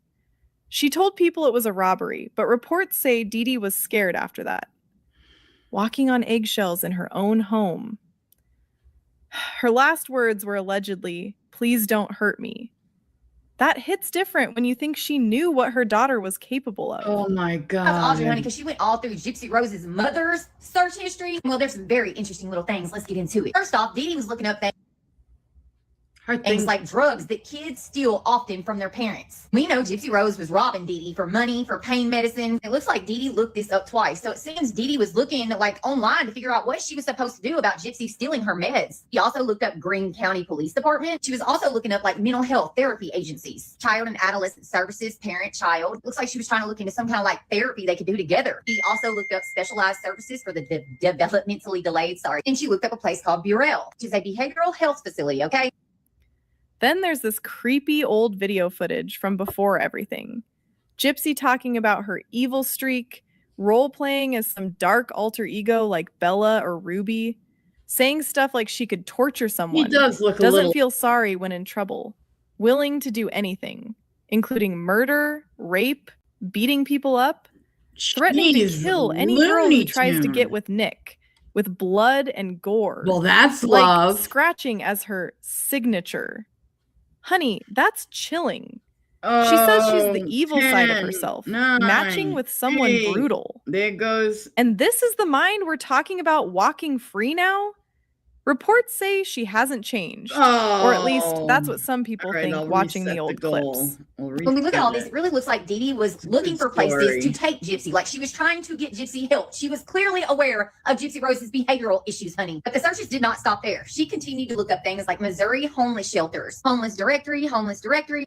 She told people it was a robbery, but reports say Dee Dee was scared after that, walking on eggshells in her own home. Her last words were allegedly, "Please don't hurt me." That hits different when you think she knew what her daughter was capable of. Oh my God. That's Audrey, honey, because she went all through Gypsy Rose's mother's search history. Well, there's some very interesting little things. Let's get into it. First off, Dee Dee was looking up things like drugs that kids steal often from their parents. We know Gypsy Rose was robbing Dee Dee for money, for pain medicine. It looks like Dee Dee looked this up twice. So it seems Dee Dee was looking like online to figure out what she was supposed to do about Gypsy stealing her meds. She also looked up Greene County Police Department. She was also looking up like mental health therapy agencies, child and adolescent services, parent, child. Looks like she was trying to look into some kind of like therapy they could do together. She also looked up specialized services for the developmentally delayed, and she looked up a place called Burrell, which is a behavioral health facility, okay? Then there's this creepy old video footage from before everything. Gypsy talking about her evil streak, role-playing as some dark alter ego like Bella or Ruby, saying stuff like she could torture someone, doesn't feel sorry when in trouble, willing to do anything, including murder, rape, beating people up, threatening to kill any girl who tries to get with Nick, with blood and gore. Well, that's like love. Scratching as her signature. Honey, that's chilling. She says she's the evil side of herself, matching with someone brutal. There goes. And this is the mind we're talking about walking free now? Reports say she hasn't changed. Or at least that's what some people think watching the old clips. When we look at all this, it really looks like Dee Dee was looking for places to take Gypsy. Like she was trying to get Gypsy help. She was clearly aware of Gypsy Rose's behavioral issues, honey. But the searches did not stop there. She continued to look up things like Missouri homeless shelters, homeless directory,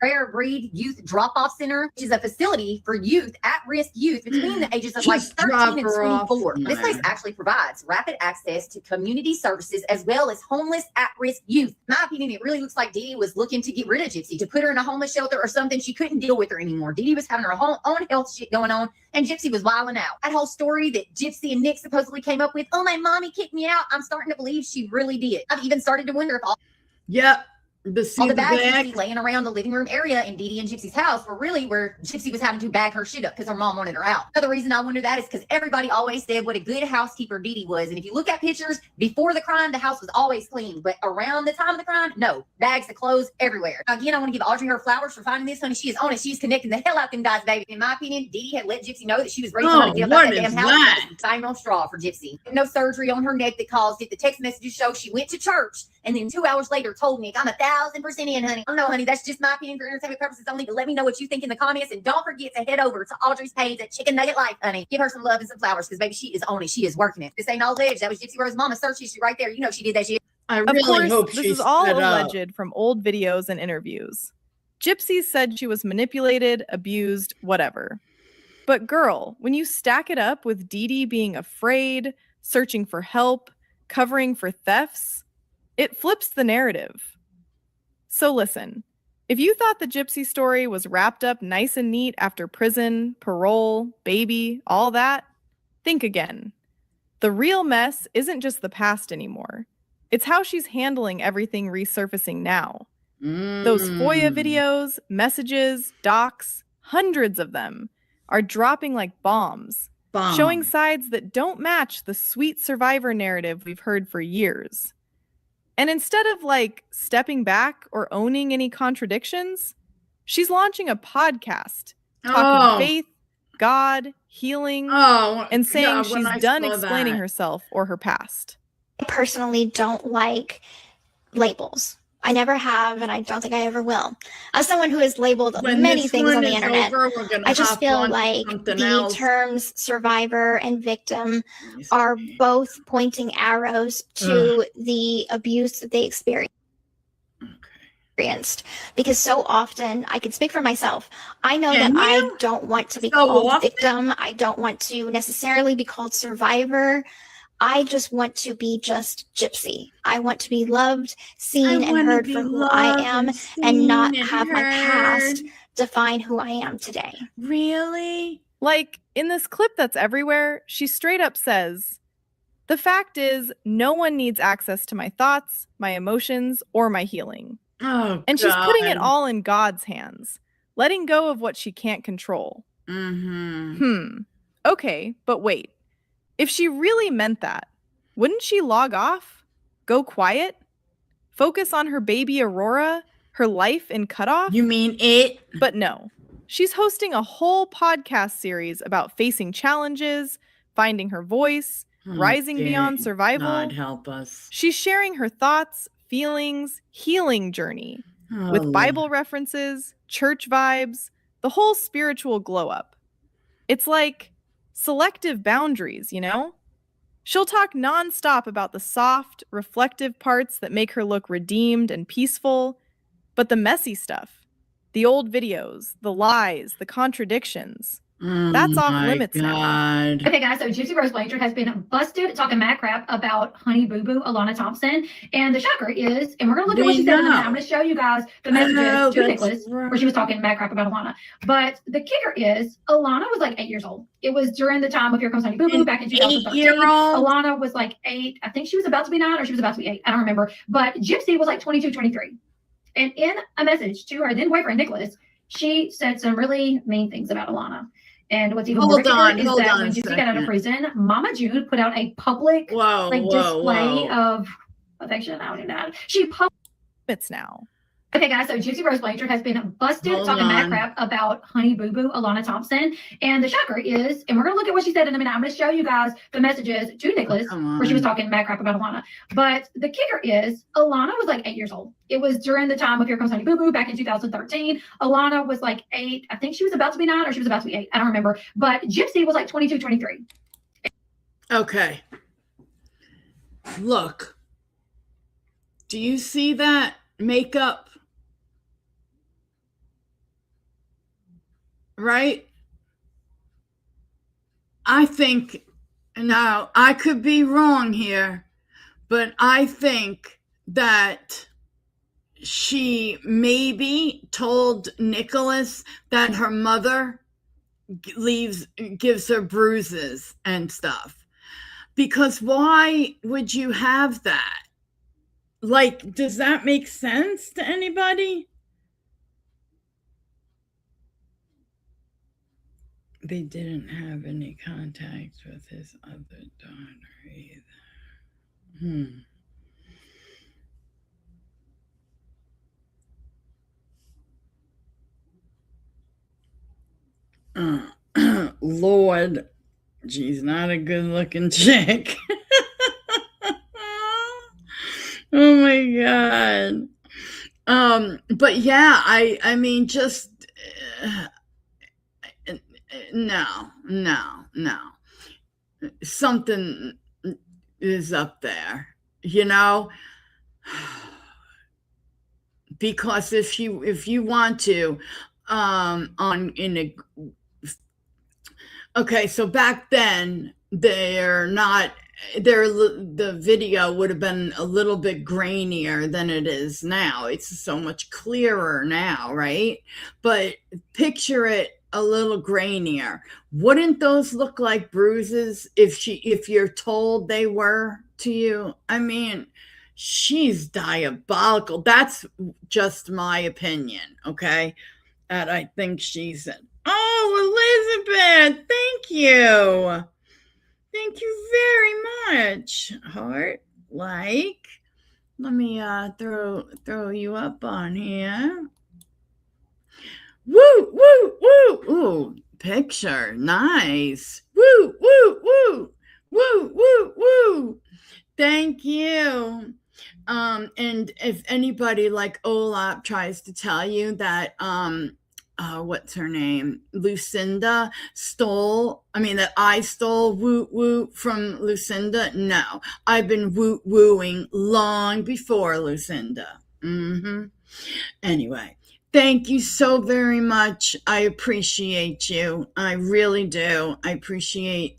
rare breed youth drop-off center, which is a facility for youth, at-risk youth between the ages of like 13 and 24. This place actually provides rapid access to community services as well as homeless at-risk youth. In my opinion, it really looks like Dee Dee was looking to get rid of Gypsy, to put her in a homeless shelter or something. She couldn't deal with her anymore. Dee Dee was having her own health shit going on, and Gypsy was wilding out. That whole story that Gypsy and Nick supposedly came up with, oh, my mommy kicked me out, I'm starting to believe she really did. I've even started to wonder if all the bags you see laying around the living room area in Dee Dee and Gypsy's house were really where Gypsy was having to bag her shit up because her mom wanted her out. Another reason I wonder that is because everybody always said what a good housekeeper Dee Dee was. And if you look at pictures before the crime, the house was always clean. But around the time of the crime, no. Bags of clothes everywhere. Again, I want to give Audrey her flowers for finding this, honey. She is on it. She's connecting the hell out them guys, baby. In my opinion, Dee Dee had let Gypsy know that she was ready to get up that damn house. Sign on straw for Gypsy. No surgery on her neck that caused it. The text messages show she went to church and then 2 hours later told Nick, I'm 1,000% in, honey. I don't know, honey. That's just my opinion for entertainment purposes only. But let me know what you think in the comments. And don't forget to head over to Audrey's page at Chicken Nugget Life, honey. Give her some love and some flowers because, baby, she is on it. She is working it. This ain't all alleged. That was Gypsy Rose's mama's search history right there. You know she did that shit. I really hope this is all alleged from old videos and interviews. Gypsy said she was manipulated, abused, whatever. But girl, when you stack it up with Dee Dee being afraid, searching for help, covering for thefts, it flips the narrative. So listen, If you thought the Gypsy story was wrapped up nice and neat after prison, parole, baby, all that, think again. The real mess isn't just the past anymore. It's how she's handling everything resurfacing now. Those FOIA videos, messages, docs, hundreds of them, are dropping like bombs, showing sides that don't match the sweet survivor narrative we've heard for years. And instead of like stepping back or owning any contradictions, she's launching a podcast talking faith, God, healing, and saying she's done explaining herself or her past. I personally don't like labels. I never have, and I don't think I ever will. As someone who has labeled many things on the internet, I just feel like the terms survivor and victim are both pointing arrows to the abuse that they experienced. Because so often, I can speak for myself, I know that I don't want to be called victim. I don't want to necessarily be called survivor. I just want to be just Gypsy. I want to be loved, seen, and heard for who I am, and not have my past define who I am today. Really? Like, in this clip that's everywhere, she straight up says, "The fact is, no one needs access to my thoughts, my emotions, or my healing." And she's putting it all in God's hands, letting go of what she can't control. Okay, but wait. If she really meant that, wouldn't she log off? Go quiet? Focus on her baby Aurora? Her life in cutoff? You mean it? But no. She's hosting a whole podcast series about facing challenges, finding her voice, rising beyond survival. God help us. She's sharing her thoughts, feelings, healing journey with Bible references, church vibes, the whole spiritual glow up. It's like selective boundaries, you know? She'll talk nonstop about the soft, reflective parts that make her look redeemed and peaceful, but the messy stuff, the old videos, the lies, the contradictions, that's off limits now. Okay, guys, so Gypsy Rose Blanchard has been busted talking mad crap about Honey Boo Boo, Alana Thompson. And the shocker is, and we're going to look at what she said in a minute. I'm going to show you guys the messages to Nicholas where she was talking mad crap about Alana. But the kicker is, Alana was like 8 years old. It was during the time of Here Comes Honey Boo Boo back in 2013. Alana was like 8. I think she was about to be 9 or she was about to be 8. I don't remember. But Gypsy was like 22, 23. And in a message to her then boyfriend, Nicholas, she said some really mean things about Alana. And what's even more ridiculous is that when Gypsy got out of prison, Mama June put out a public display of affection. I don't even know. She published it's now. Okay, guys, so Gypsy Rose Blanchard has been busted talking mad crap about Honey Boo Boo, Alana Thompson. And the shocker is, and we're going to look at what she said in a minute. I'm going to show you guys the messages to Nicholas where she was talking mad crap about Alana. But the kicker is, Alana was like 8 years old. It was during the time of Here Comes Honey Boo Boo back in 2013. Alana was like 8. I think she was about to be 9 or she was about to be 8. I don't remember. But Gypsy was like 22, 23. Okay. Look. Do you see that makeup? Right? I think, now I could be wrong here, but I think that she maybe told Nicholas that her mother gives her bruises and stuff. Because why would you have that? Like, does that make sense to anybody? They didn't have any contact with his other daughter either. Lord, she's not a good looking chick. Oh my God. But yeah, I mean, just no. Something is up there, you know, because if you want to, okay, so back then they're not the video would have been a little bit grainier than it is now. It's so much clearer now, right? But picture it a little grainier. Wouldn't those look like bruises if you're told they were to you? I mean, she's diabolical. That's just my opinion, okay? And I think she's oh, Elizabeth, thank you. Thank you very much. Heart, like. Let me throw you up on here. Woo, woo, woo. Ooh, picture. Nice. Woo, woo, woo. Woo, woo, woo. Thank you. And if anybody like Olap tries to tell you that what's her name? Lucinda that I stole woot woot from Lucinda. No, I've been woot wooing long before Lucinda. Anyway, thank you so very much. I appreciate you. I really do. I appreciate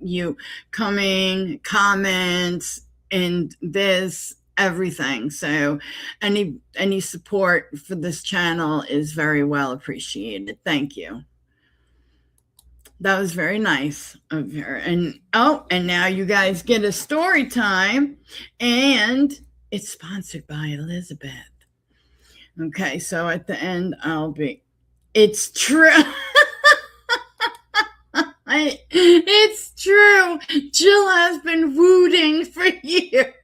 you coming, comments, and everything. So any support for this channel is very well appreciated. Thank you. That was very nice of her. And now you guys get a story time, and it's sponsored by Elizabeth. Okay, so at the end it's true. It's true. Jill has been wooting for years.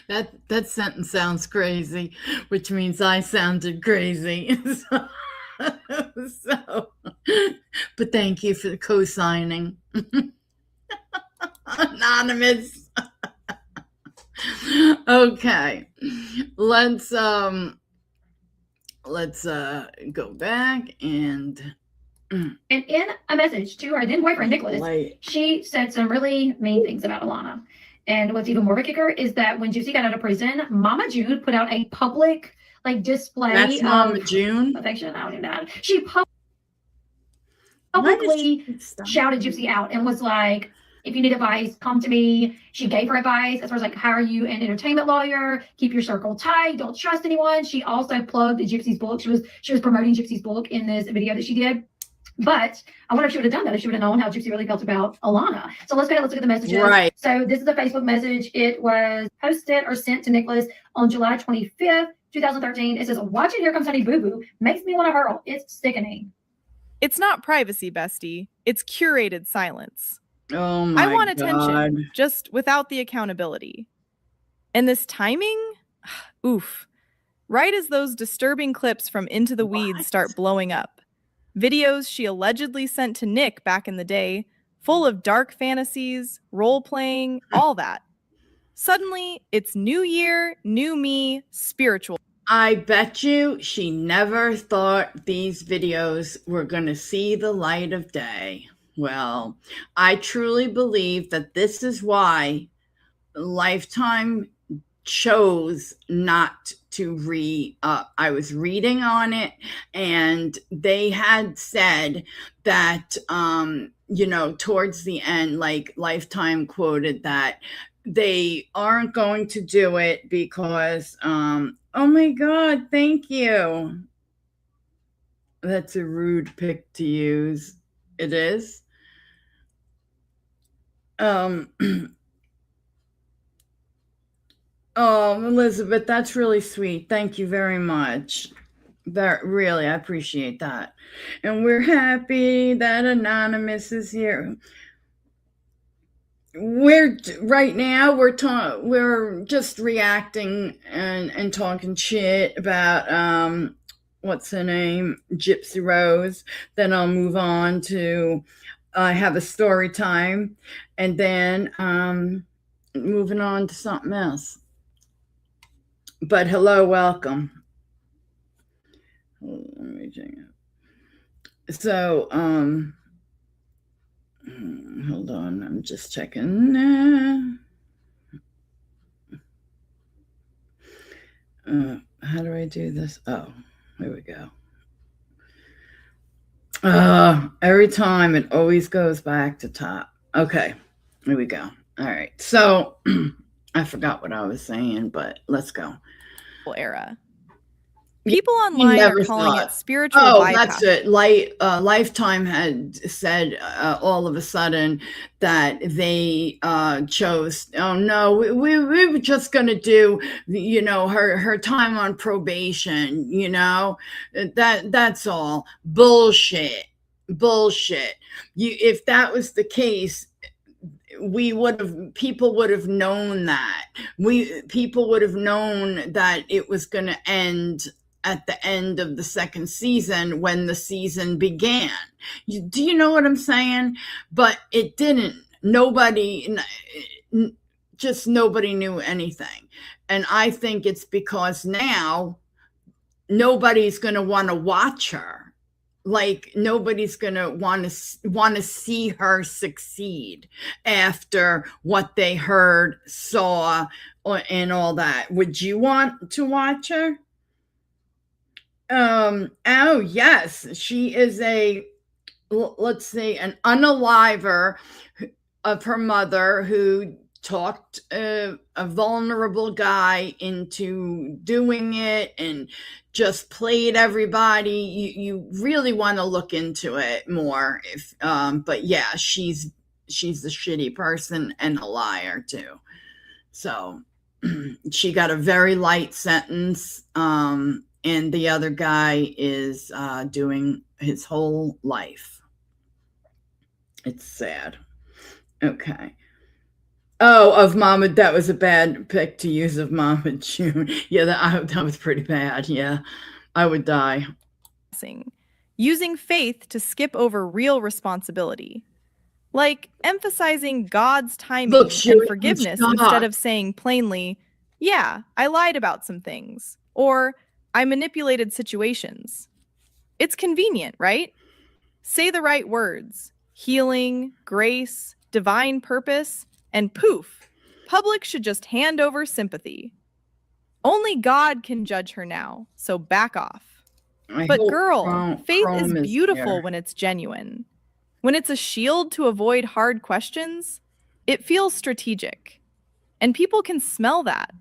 That sentence sounds crazy, which means I sounded crazy. But thank you for the co-signing. Anonymous. Okay. Let's go back and in a message to her then boyfriend Nicholas, she said some really mean things about Alana. And what's even more of a kicker is that when Gypsy got out of prison, Mama June put out a public display That's Mama June affection. I don't even know. She publicly shouted Gypsy out and was like, if you need advice, come to me. She gave her advice as far as hire you an entertainment lawyer, keep your circle tight, don't trust anyone. She also plugged Gypsy's book. She was promoting Gypsy's book in this video that she did. But I wonder if she would have done that, if she would have known how Gypsy really felt about Alana. So let's go ahead, let's look at the messages. Right. So this is a Facebook message. It was posted or sent to Nicholas on July 25th, 2013. It says, watching Here Comes Honey Boo Boo makes me want to hurl. It's sickening. It's not privacy, bestie. It's curated silence. Oh my God. I want attention, just without the accountability. And this timing? Oof. Right as those disturbing clips from Into the Weeds start blowing up. Videos she allegedly sent to Nick back in the day, full of dark fantasies, role-playing, all that. Suddenly, it's new year, new me, spiritual. I bet you she never thought these videos were going to see the light of day. Well, I truly believe that this is why Lifetime chose not to re-up. I was reading on it, and they had said that, towards the end, Lifetime quoted that they aren't going to do it because, oh my God, thank you. That's a rude pic to use. It is. Oh, Elizabeth, that's really sweet. Thank you very much. Really, I appreciate that. And we're happy that Anonymous is here. We're just reacting and talking shit about what's her name, Gypsy Rose. Then I'll move on to have a story time, and then moving on to something else. But hello, welcome. Let me check it. So, hold on, I'm just checking. How do I do this? Oh, here we go. Every time it always goes back to top. Okay, here we go. All right. So I forgot what I was saying, but let's go. Era. People online are calling it spiritual bypass. That's it. Lifetime had said all of a sudden that they chose, oh no, we were just going to do, her time on probation, that's all. Bullshit. If that was the case, people would have known that. People would have known that it was going to end at the end of the second season when the season began. Do you know what I'm saying? But it didn't. Nobody knew anything. And I think it's because now nobody's going to want to watch her. Like nobody's going to want to see her succeed after what they heard, saw, and all that. Would you want to watch her? Oh yes, she is let's say an unaliver of her mother who talked a vulnerable guy into doing it and just played everybody. You really want to look into it more. But yeah, she's a shitty person and a liar too. So she got a very light sentence. And the other guy is doing his whole life. It's sad. Okay. Oh, of Mama, that was a bad pick to use of Mama June. Yeah, that was pretty bad. Yeah, I would die. Using faith to skip over real responsibility. Like emphasizing God's timing and forgiveness instead of saying plainly, yeah, I lied about some things. Or I manipulated situations. It's convenient, right? Say the right words. Healing, grace, divine purpose, and poof, public should just hand over sympathy. Only God can judge her now, so back off. But girl, faith is beautiful when it's genuine. When it's a shield to avoid hard questions, it feels strategic. And people can smell that.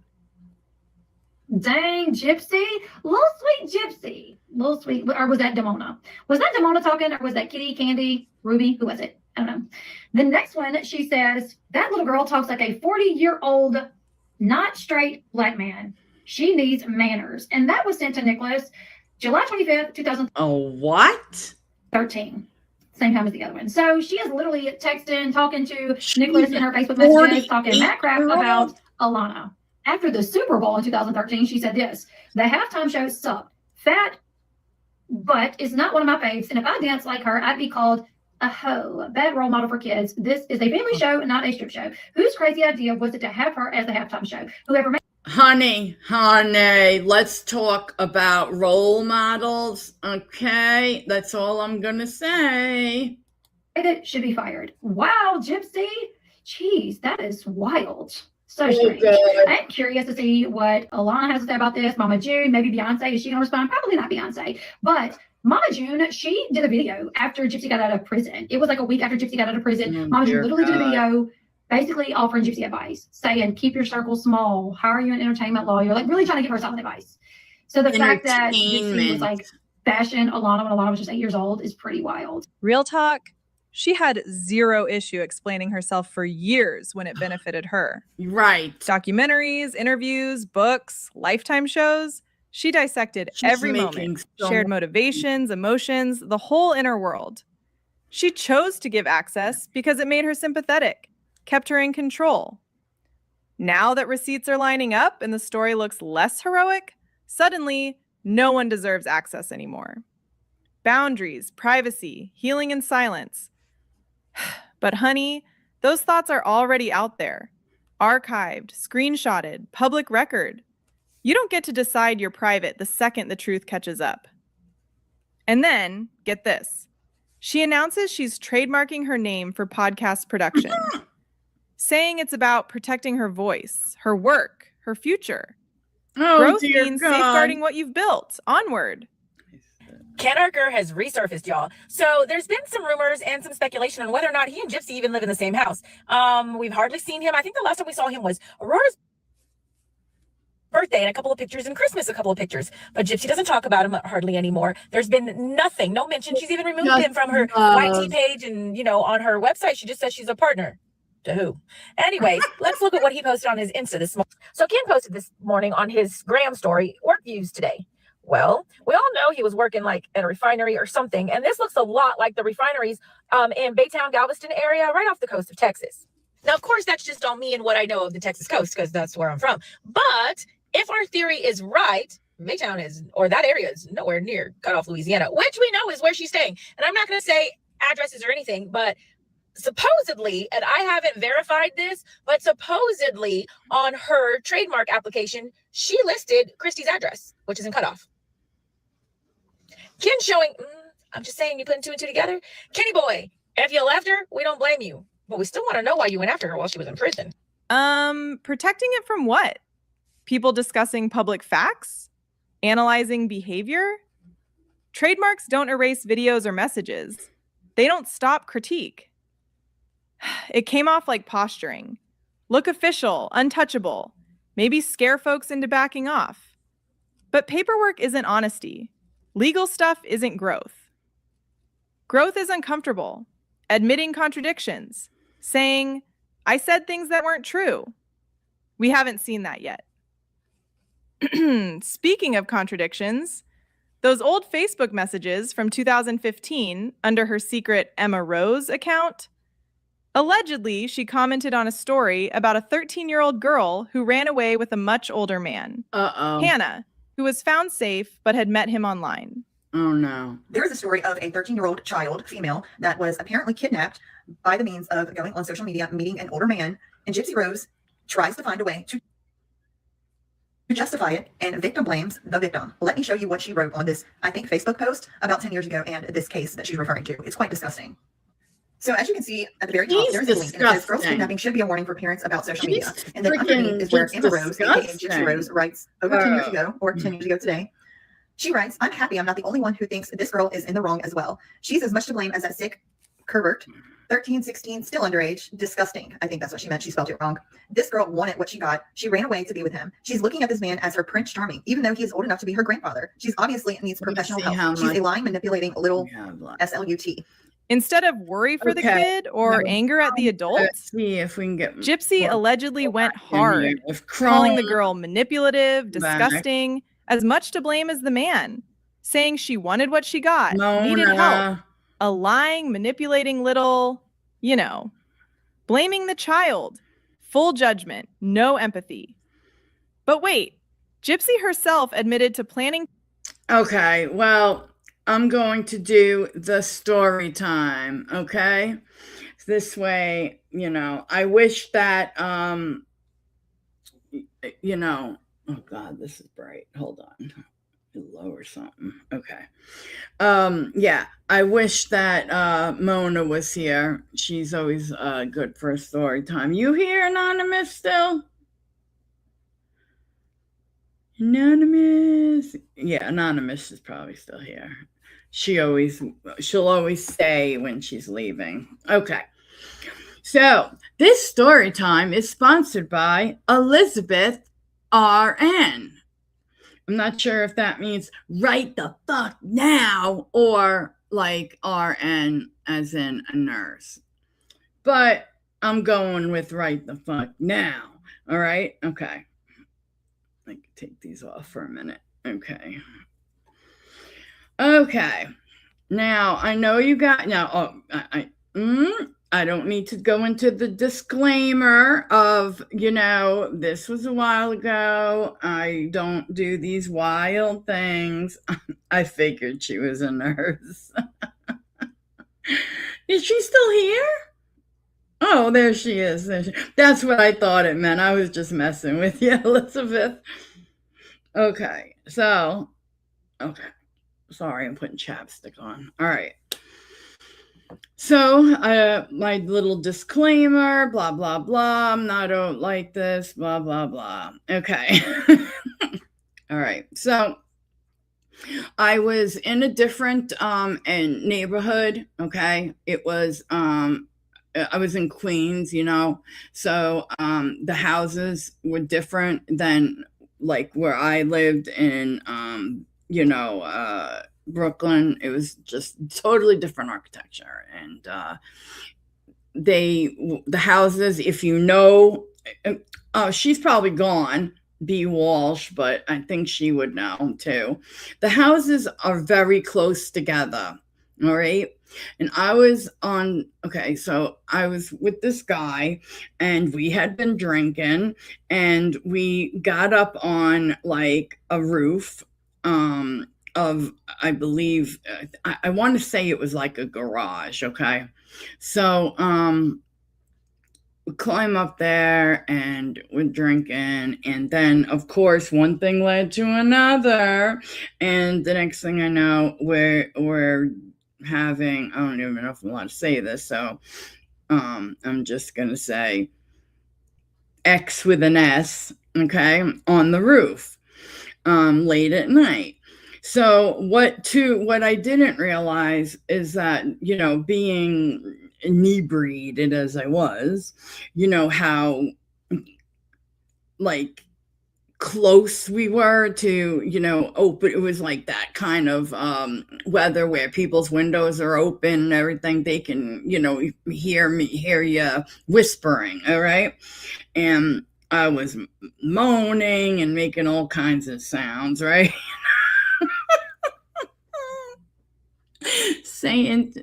Dang, Gypsy. Little sweet Gypsy. Little sweet. Or was that Damona? Was that Damona talking, or was that Kitty, Candy, Ruby? Who was it? I don't know. The next one, she says, that little girl talks like a 40-year-old, not straight black man. She needs manners. And that was sent to Nicholas July 25th, 2013. Oh, what? 13. Same time as the other one. So she is literally texting, talking to Nicholas in her Facebook messages, talking mad crap about Alana. After the Super Bowl in 2013, she said this: the halftime show sucked. Fat, but is not one of my faves. And if I danced like her, I'd be called a hoe, a bad role model for kids. This is a family show, not a strip show. Whose crazy idea was it to have her as the halftime show? Whoever made Honey, let's talk about role models. Okay, that's all I'm gonna say. it should be fired. Wow, Gypsy. Jeez, that is wild. So strange. I'm curious to see what Alana has to say about this. Mama June, maybe Beyonce. Is she going to respond? Probably not Beyonce. But Mama June, she did a video after Gypsy got out of prison. It was like a week after Gypsy got out of prison. Mama June literally did a video basically offering Gypsy advice, saying, keep your circle small, hire you an entertainment lawyer, like really trying to give her solid advice. So the fact that Gypsy was like bashing Alana when Alana was just 8 years old is pretty wild. Real talk. She had zero issue explaining herself for years when it benefited her. Right. Documentaries, interviews, books, Lifetime shows. She dissected every moment, shared motivations, emotions, the whole inner world. She chose to give access because it made her sympathetic, kept her in control. Now that receipts are lining up and the story looks less heroic, suddenly no one deserves access anymore. Boundaries, privacy, healing in silence. But honey, those thoughts are already out there. Archived, screenshotted, public record. You don't get to decide you're private the second the truth catches up. And then, get this. She announces she's trademarking her name for podcast production, saying it's about protecting her voice, her work, her future. Growth means safeguarding what you've built. Onward. Ken Arker has resurfaced, y'all. So there's been some rumors and some speculation on whether or not he and Gypsy even live in the same house. We've hardly seen him. I think the last time we saw him was Aurora's birthday and a couple of pictures, and Christmas a couple of pictures. But Gypsy doesn't talk about him hardly anymore. There's been nothing, no mention. She's even removed him from her YT page, and on her website she just says she's a partner. To who? Anyways, let's look at what he posted on his Insta this morning. So Ken posted this morning on his Gram story, work views today. Well, we all know he was working like at a refinery or something, and this looks a lot like the refineries in Baytown, Galveston area, right off the coast of Texas. Now, of course, that's just on me and what I know of the Texas coast, because that's where I'm from. But if our theory is right, Baytown that area is nowhere near Cut Off, Louisiana, which we know is where she's staying. And I'm not going to say addresses or anything, but supposedly, and I haven't verified this, but supposedly on her trademark application, she listed Christy's address, which is in Cutoff. Ken showing, I'm just saying, you put 2 and 2 together. Kenny boy, if you left her, we don't blame you. But we still want to know why you went after her while she was in prison. Protecting it from what? People discussing public facts? Analyzing behavior? Trademarks don't erase videos or messages. They don't stop critique. It came off like posturing. Look official, untouchable. Maybe scare folks into backing off. But paperwork isn't honesty. Legal stuff isn't growth. Growth is uncomfortable. Admitting contradictions. Saying, I said things that weren't true. We haven't seen that yet. Speaking of contradictions, those old Facebook messages from 2015 under her secret Emma Rose account. Allegedly, she commented on a story about a 13-year-old girl who ran away with a much older man. Hannah, who was found safe but had met him online. Oh, no. There is a story of a 13-year-old child, female, that was apparently kidnapped by the means of going on social media, meeting an older man, and Gypsy Rose tries to find a way to justify it, and victim blames the victim. Let me show you what she wrote on this, I think, Facebook post about 10 years ago and this case that she's referring to. It's quite disgusting. So as you can see at the very top, there's a link that says girls kidnapping should be a warning for parents about social media. And then underneath is where Emma Rose, aka Gypsy Rose, writes over 10 years ago, or 10 years ago today. She writes, I'm happy I'm not the only one who thinks this girl is in the wrong as well. She's as much to blame as that sick pervert. 13, 16, still underage. Disgusting. I think that's what she meant. She spelled it wrong. This girl wanted what she got. She ran away to be with him. She's looking at this man as her Prince Charming, even though he is old enough to be her grandfather. She's obviously needs professional help. She's a lying, manipulating little SLUT. Instead of worry for the kid or anger at the adult, let's see if we can get Gypsy allegedly went hard, calling the girl manipulative, disgusting, as much to blame as the man, saying she wanted what she got, needed help. A lying, manipulating little, blaming the child. Full judgment, no empathy. But wait, Gypsy herself admitted to planning. Okay, well, I'm going to do the story time, okay? This way, I wish that, oh God, this is bright. Hold on. Lower something. Okay. Yeah, I wish that Mona was here. She's always good for a story time. You here, Anonymous, still? Anonymous. Yeah, Anonymous is probably still here. She'll always stay when she's leaving. Okay. So this story time is sponsored by Elizabeth RN. I'm not sure if that means right the fuck now or like RN as in a nurse. But I'm going with right the fuck now. All right? Okay. I can take these off for a minute. Okay. Okay. Now, I know you got... Now, I don't need to go into the disclaimer of, this was a while ago. I don't do these wild things. I figured she was a nurse. Is she still here? Oh, there she is. That's what I thought it meant. I was just messing with you, Elizabeth. Okay, so, okay. Sorry, I'm putting chapstick on. All right. So, my little disclaimer, blah, blah, blah. I don't like this, blah, blah, blah. Okay. All right. So, I was in a different neighborhood. Okay. It was I was in Queens, you know, so the houses were different than like where I lived in you know, Brooklyn. It was just totally different architecture. And the houses, if you know, she's probably gone, B. Walsh, but I think she would know too. The houses are very close together. All right. And I was so I was with this guy and we had been drinking and we got up on like a roof of, I believe, I want to say it was like a garage. Okay. So, we climb up there and we're drinking. And then, of course, one thing led to another. And the next thing I know, we're having, I don't even know if I'm allowed to say this. So, I'm just going to say X with an S, okay, on the roof, late at night. So what I didn't realize is that, you know, being inebriated as I was, you know, how like close we were to, you know, open. It was like that kind of weather where people's windows are open and everything. They can, you know, hear you whispering. All right. And I was moaning and making all kinds of sounds, right? Saying,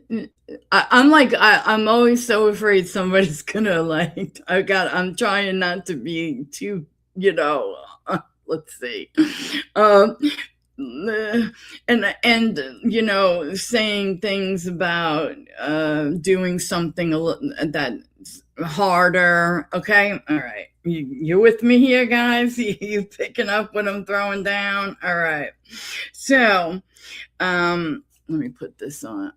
I'm always so afraid somebody's gonna like, I'm trying not to be too, you know, let's see. And you know, saying things about doing something that's harder. Okay. All right. You with me here, guys? You picking up what I'm throwing down? All right. So, let me put this on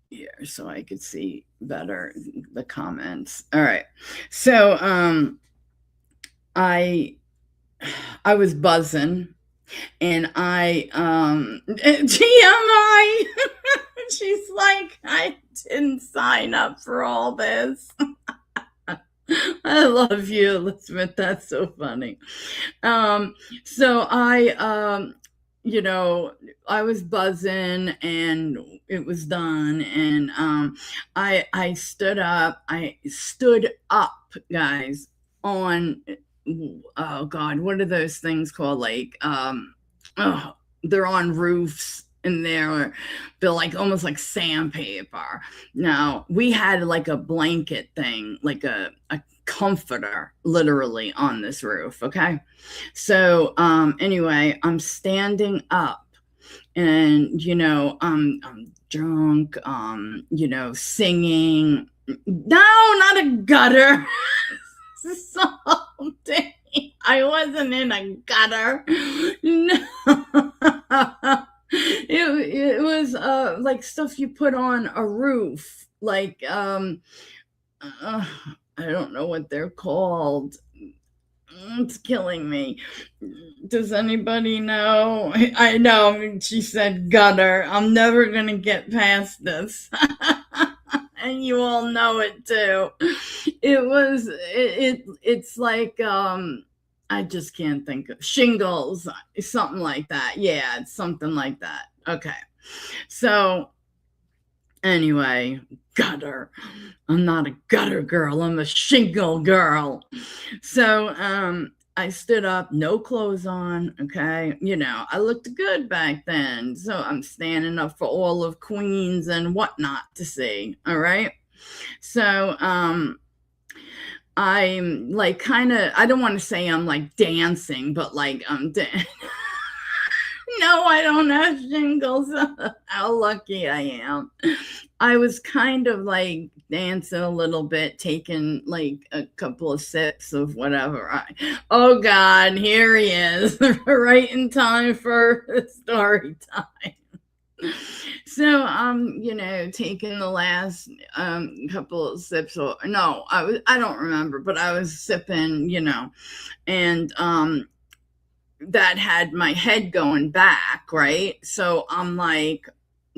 here so I could see better the comments. All right. So, I was buzzing and I TMI. She's like, I didn't sign up for all this. I love you, Elizabeth. That's so funny. So I you know, I was buzzing and it was done. And I stood up, guys, on, oh God, what are those things called? Like, they're on roofs and they're like almost like sandpaper. Now we had like a blanket thing, like a comforter literally on this roof. Okay. So anyway, I'm standing up and, you know, I'm drunk, you know, singing. No, not a gutter. Something. I wasn't in a gutter. No. It was like stuff you put on a roof, like I don't know what they're called. It's killing me. Does anybody know? I know. She said gutter. I'm never gonna get past this. And you all know it too. It's like I just can't think of shingles, something like that. Yeah, it's something like that. Okay. So anyway, gutter. I'm not a gutter girl. I'm a shingle girl. So I stood up, no clothes on. Okay. You know, I looked good back then. So I'm standing up for all of Queens and whatnot to see. All right. So I'm like kind of, I don't want to say I'm like dancing, but like I'm no, I don't have shingles. How lucky I am. I was kind of like dancing a little bit, taking like a couple of sips of whatever. Oh God, here he is, right in time for story time. So you know, taking the last couple of sips, or no, I don't remember, but I was sipping, you know, and that had my head going back, right? So I'm like,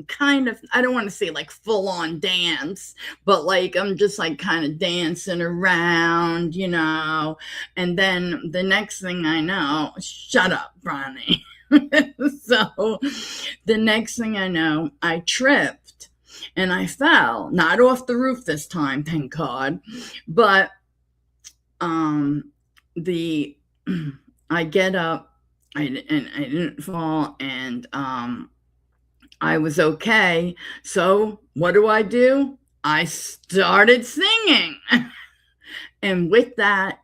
kind of, I don't want to say like full on dance, but like I'm just like kind of dancing around, you know. And then the next thing I know, shut up, Ronnie. So the next thing I know, I tripped and I fell, not off the roof this time, thank God, but the I get up, I didn't fall, and I was okay. So what do? I started singing. And with that,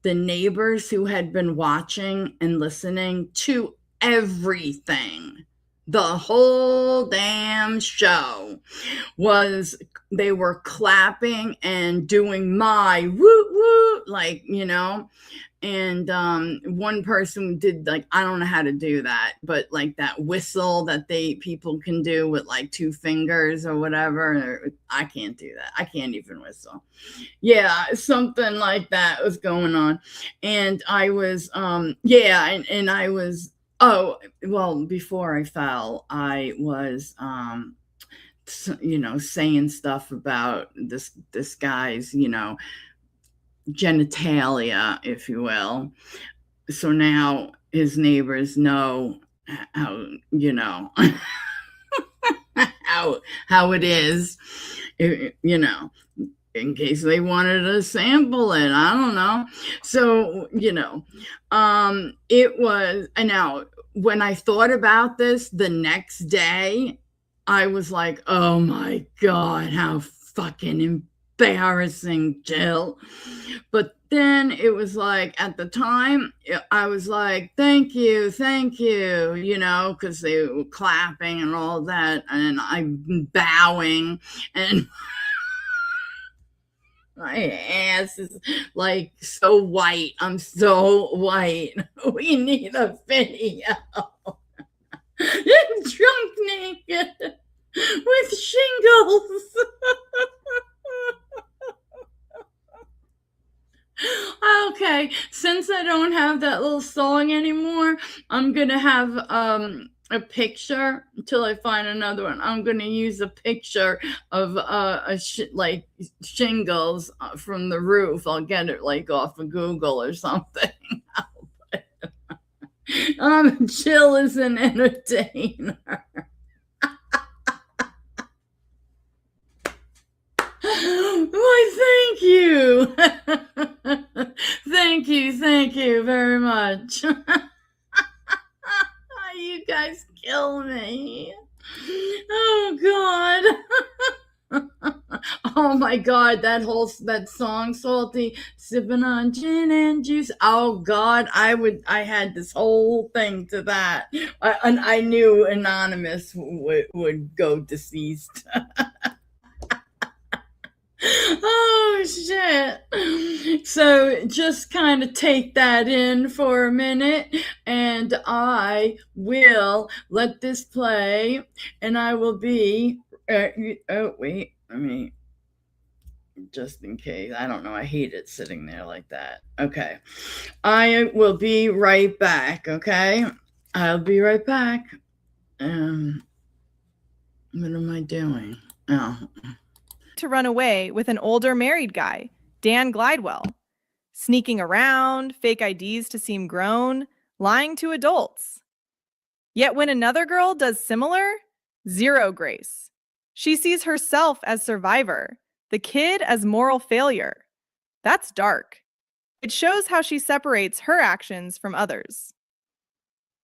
the neighbors who had been watching and listening to everything, the whole damn show, they were clapping and doing my woot woot, like, you know. And one person did, like, I don't know how to do that, but like that whistle that people can do with like 2 fingers or whatever. I can't do that. I can't even whistle. Yeah, something like that was going on. And I was and I was, oh well, before I fell, I was you know, saying stuff about this guy's, you know, genitalia, if you will. So now his neighbors know how, you know, how it is, you know, in case they wanted to sample it. I don't know. So, you know, it was, and now when I thought about this the next day, I was like, oh my God, how fucking embarrassing, Jill. But then it was like, at the time, I was like, thank you, you know, because they were clapping and all that, and I'm bowing, and my ass is like so white. I'm so white. We need a video. Drunk naked with shingles. Okay, since I don't have that little song anymore, I'm gonna have a picture until I find another one. I'm gonna use a picture of like shingles from the roof. I'll get it like off of Google or something. Jill is an entertainer. Why, thank you. Thank you very much. You guys kill me. Oh God. Oh my God, that song, Salty, sipping on gin and juice. Oh God, I had this whole thing to that. And I knew Anonymous would go deceased. Oh shit. So just kind of take that in for a minute, and I will let this play, and I will be oh wait, let me, just in case, I don't know, I hate it sitting there like that. Okay, I will be right back. Okay, I'll be right back. What am I doing? Oh, to run away with an older married guy, Dan Glidewell, sneaking around, fake IDs to seem grown, lying to adults. Yet when another girl does similar, zero grace. She sees herself as survivor, the kid as moral failure. That's dark. It shows how she separates her actions from others.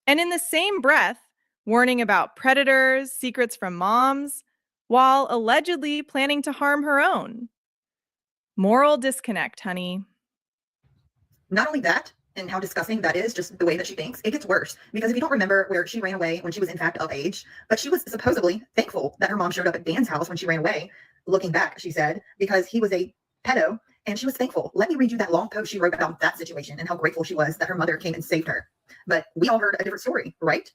And in the same breath, warning about predators, secrets from moms, while allegedly planning to harm her own. Moral disconnect, honey. Not only that, and how disgusting that is, just the way that she thinks, it gets worse. Because if you don't remember where she ran away when she was in fact of age, but she was supposedly thankful that her mom showed up at Dan's house when she ran away, looking back, she said, because he was a pedo, and she was thankful. Let me read you that long post she wrote about that situation and how grateful she was that her mother came and saved her. But we all heard a different story, right?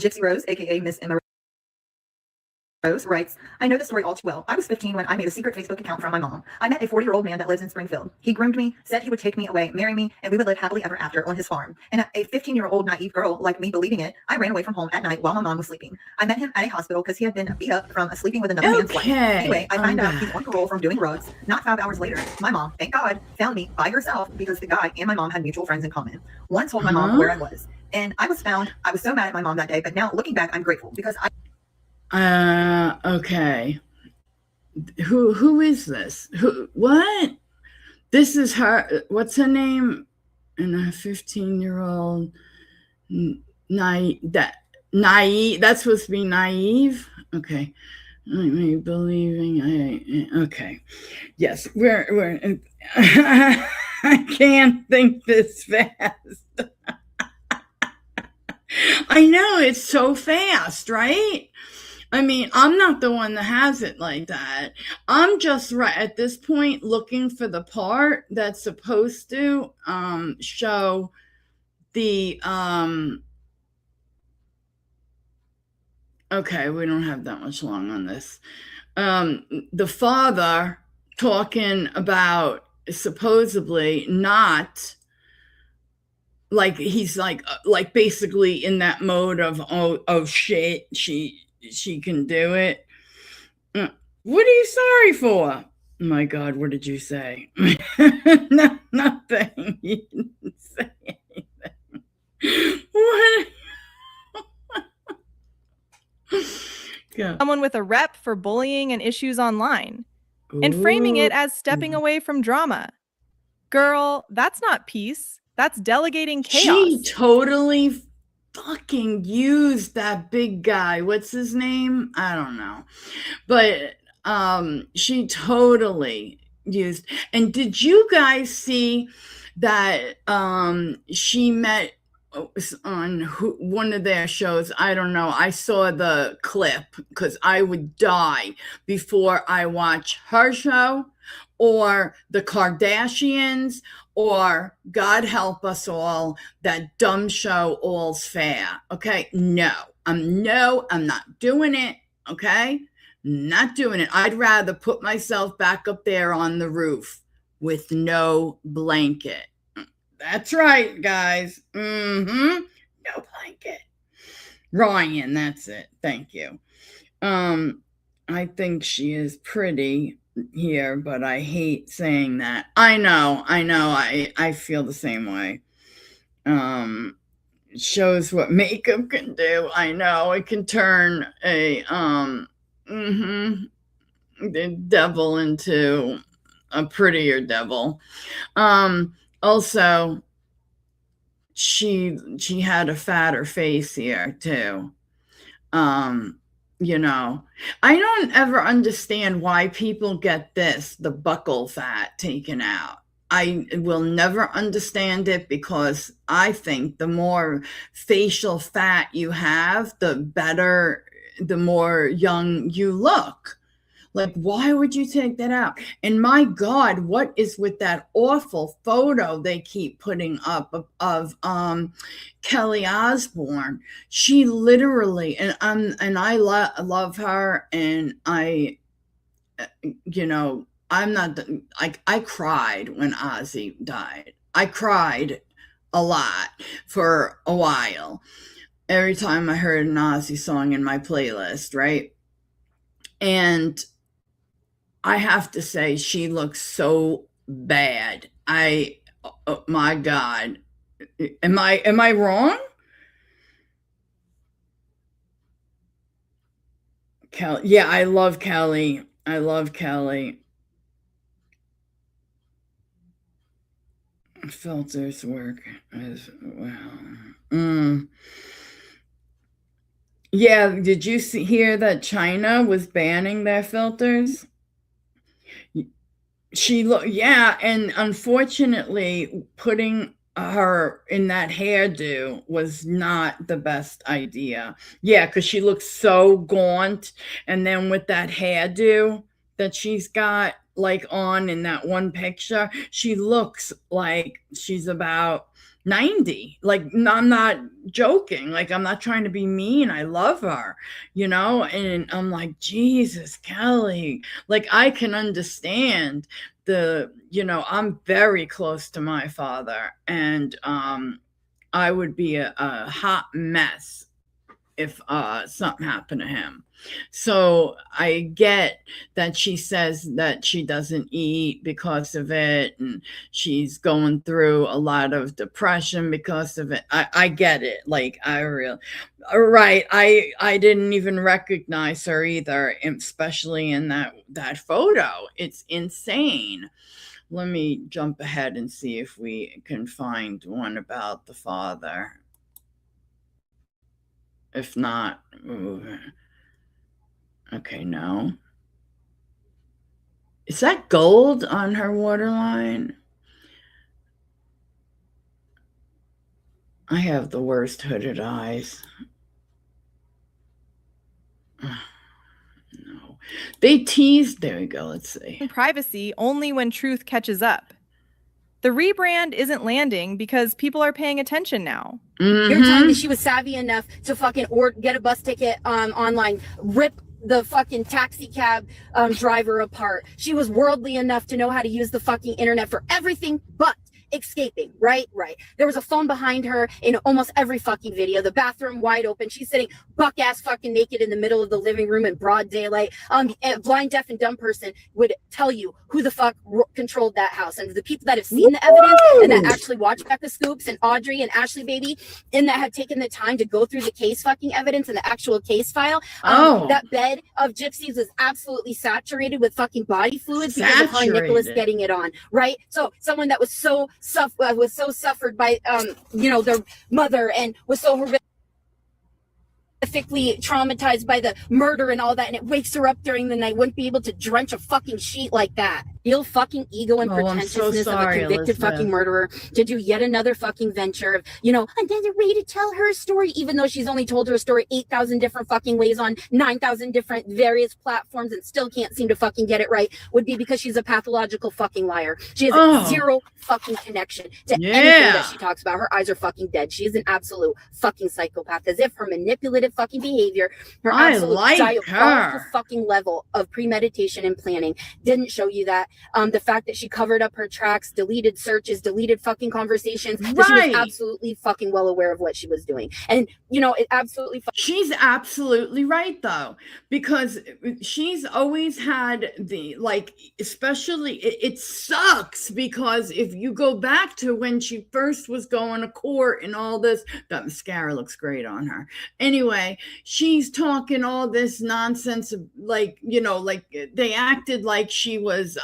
Gypsy Rose, aka Miss Emma Rose writes, I know the story all too well. I was 15 when I made a secret Facebook account from my mom. I met a 40-year-old man that lives in Springfield. He groomed me, said he would take me away, marry me, and we would live happily ever after on his farm. And a 15-year-old naive girl like me believing it, I ran away from home at night while my mom was sleeping. I met him at a hospital because he had been beat up from sleeping with another man's wife. Anyway, I find out he's on parole from doing drugs. Not 5 hours later, my mom, thank God, found me by herself because the guy and my mom had mutual friends in common. One told my mom where I was. And I was found. I was so mad at my mom that day, but now looking back, I'm grateful because okay. Who is this? What? This is her. What's her name? And a 15-year-old naive. That's supposed to be naive. Okay. Me believing. Okay. Yes. We're. I can't think this fast. I know, it's so fast, right? I mean, I'm not the one that has it like that. I'm just right at this point looking for the part that's supposed to show the okay, we don't have that much long on this. The father talking about supposedly not like he's like basically in that mode of oh shit, she can do it. What are you sorry for? My God, what did you say? No, nothing. You didn't say anything. What? Someone with a rep for bullying and issues online and framing it as stepping away from drama. Girl, that's not peace. That's delegating chaos. She totally fucking used that big guy. What's his name? I don't know. But she totally used. And did you guys see that she met on one of their shows? I don't know. I saw the clip because I would die before I watch her show or the Kardashians or God help us all, that dumb show All's Fair. Okay, no, I'm not doing it. Okay, not doing it. I'd rather put myself back up there on the roof with no blanket. That's right, guys. No blanket. Ryan, that's it. Thank you. I think she is pretty here, but I hate saying that. I know. I feel the same way. Shows what makeup can do. I know it can turn a the devil into a prettier devil. Also, she had a fatter face here too. You know, I don't ever understand why people get the buccal fat taken out. I will never understand it because I think the more facial fat you have, the better, the more young you look. Like, why would you take that out? And my God, what is with that awful photo they keep putting up of Kelly Osbourne? She literally, and I love her, and I, you know, I'm not like, I cried when Ozzy died. I cried a lot for a while. Every time I heard an Ozzy song in my playlist, right? And I have to say, she looks so bad. Oh my God. Am I wrong? Kelly. Yeah, I love Kelly. Filters work as well. Yeah, did you hear that China was banning their filters? Yeah, and unfortunately, putting her in that hairdo was not the best idea. Yeah, because she looks so gaunt, and then with that hairdo that she's got like on in that one picture, she looks like she's about 90. Like, I'm not joking. Like, I'm not trying to be mean. I love her, you know? And I'm like, Jesus, Kelly, like, I can understand you know, I'm very close to my father, and I would be a hot mess if something happened to him. So I get that she says that she doesn't eat because of it, and she's going through a lot of depression because of it. I get it. Like, right. I didn't even recognize her either, especially in that photo. It's insane. Let me jump ahead and see if we can find one about the father. If not, okay, no. Is that gold on her waterline? I have the worst hooded eyes. No. They teased. There we go. Let's see. Privacy only when truth catches up. The rebrand isn't landing because people are paying attention now. You're telling me she was savvy enough to fucking get a bus ticket online, rip the fucking taxi cab driver apart. She was worldly enough to know how to use the fucking internet for everything but escaping, right? There was a phone behind her in almost every fucking video. The bathroom wide open. She's sitting buck ass fucking naked in the middle of the living room in broad daylight. A blind, deaf, and dumb person would tell you who the fuck controlled that house. And the people that have seen the evidence and that actually watched Becca Scoops and Audrey and Ashley Baby, and that have taken the time to go through the case fucking evidence and the actual case file. That bed of Gypsy's was absolutely saturated with fucking body fluids because of her and Nicholas getting it on, right? So someone that was so suffered by their mother and was so horrifically traumatized by the murder and all that, and it wakes her up during the night, wouldn't be able to drench a fucking sheet like that. Ill fucking ego and pretentiousness of a convicted fucking murderer to do yet another fucking venture of, another way to tell her story, even though she's only told her story 8,000 different fucking ways on 9,000 different various platforms and still can't seem to fucking get it right, would be because she's a pathological fucking liar. She has zero fucking connection to anything that she talks about. Her eyes are fucking dead. She is an absolute fucking psychopath, as if her manipulative fucking behavior, her absolute diabolical fucking level of premeditation and planning didn't show you that. The fact that she covered up her tracks, deleted searches, deleted fucking conversations, that she was absolutely fucking well aware of what she was doing. And, it absolutely... She's absolutely right, though, because she's always had especially, it sucks, because if you go back to when she first was going to court and all this, that mascara looks great on her. Anyway, she's talking all this nonsense of, they acted like she was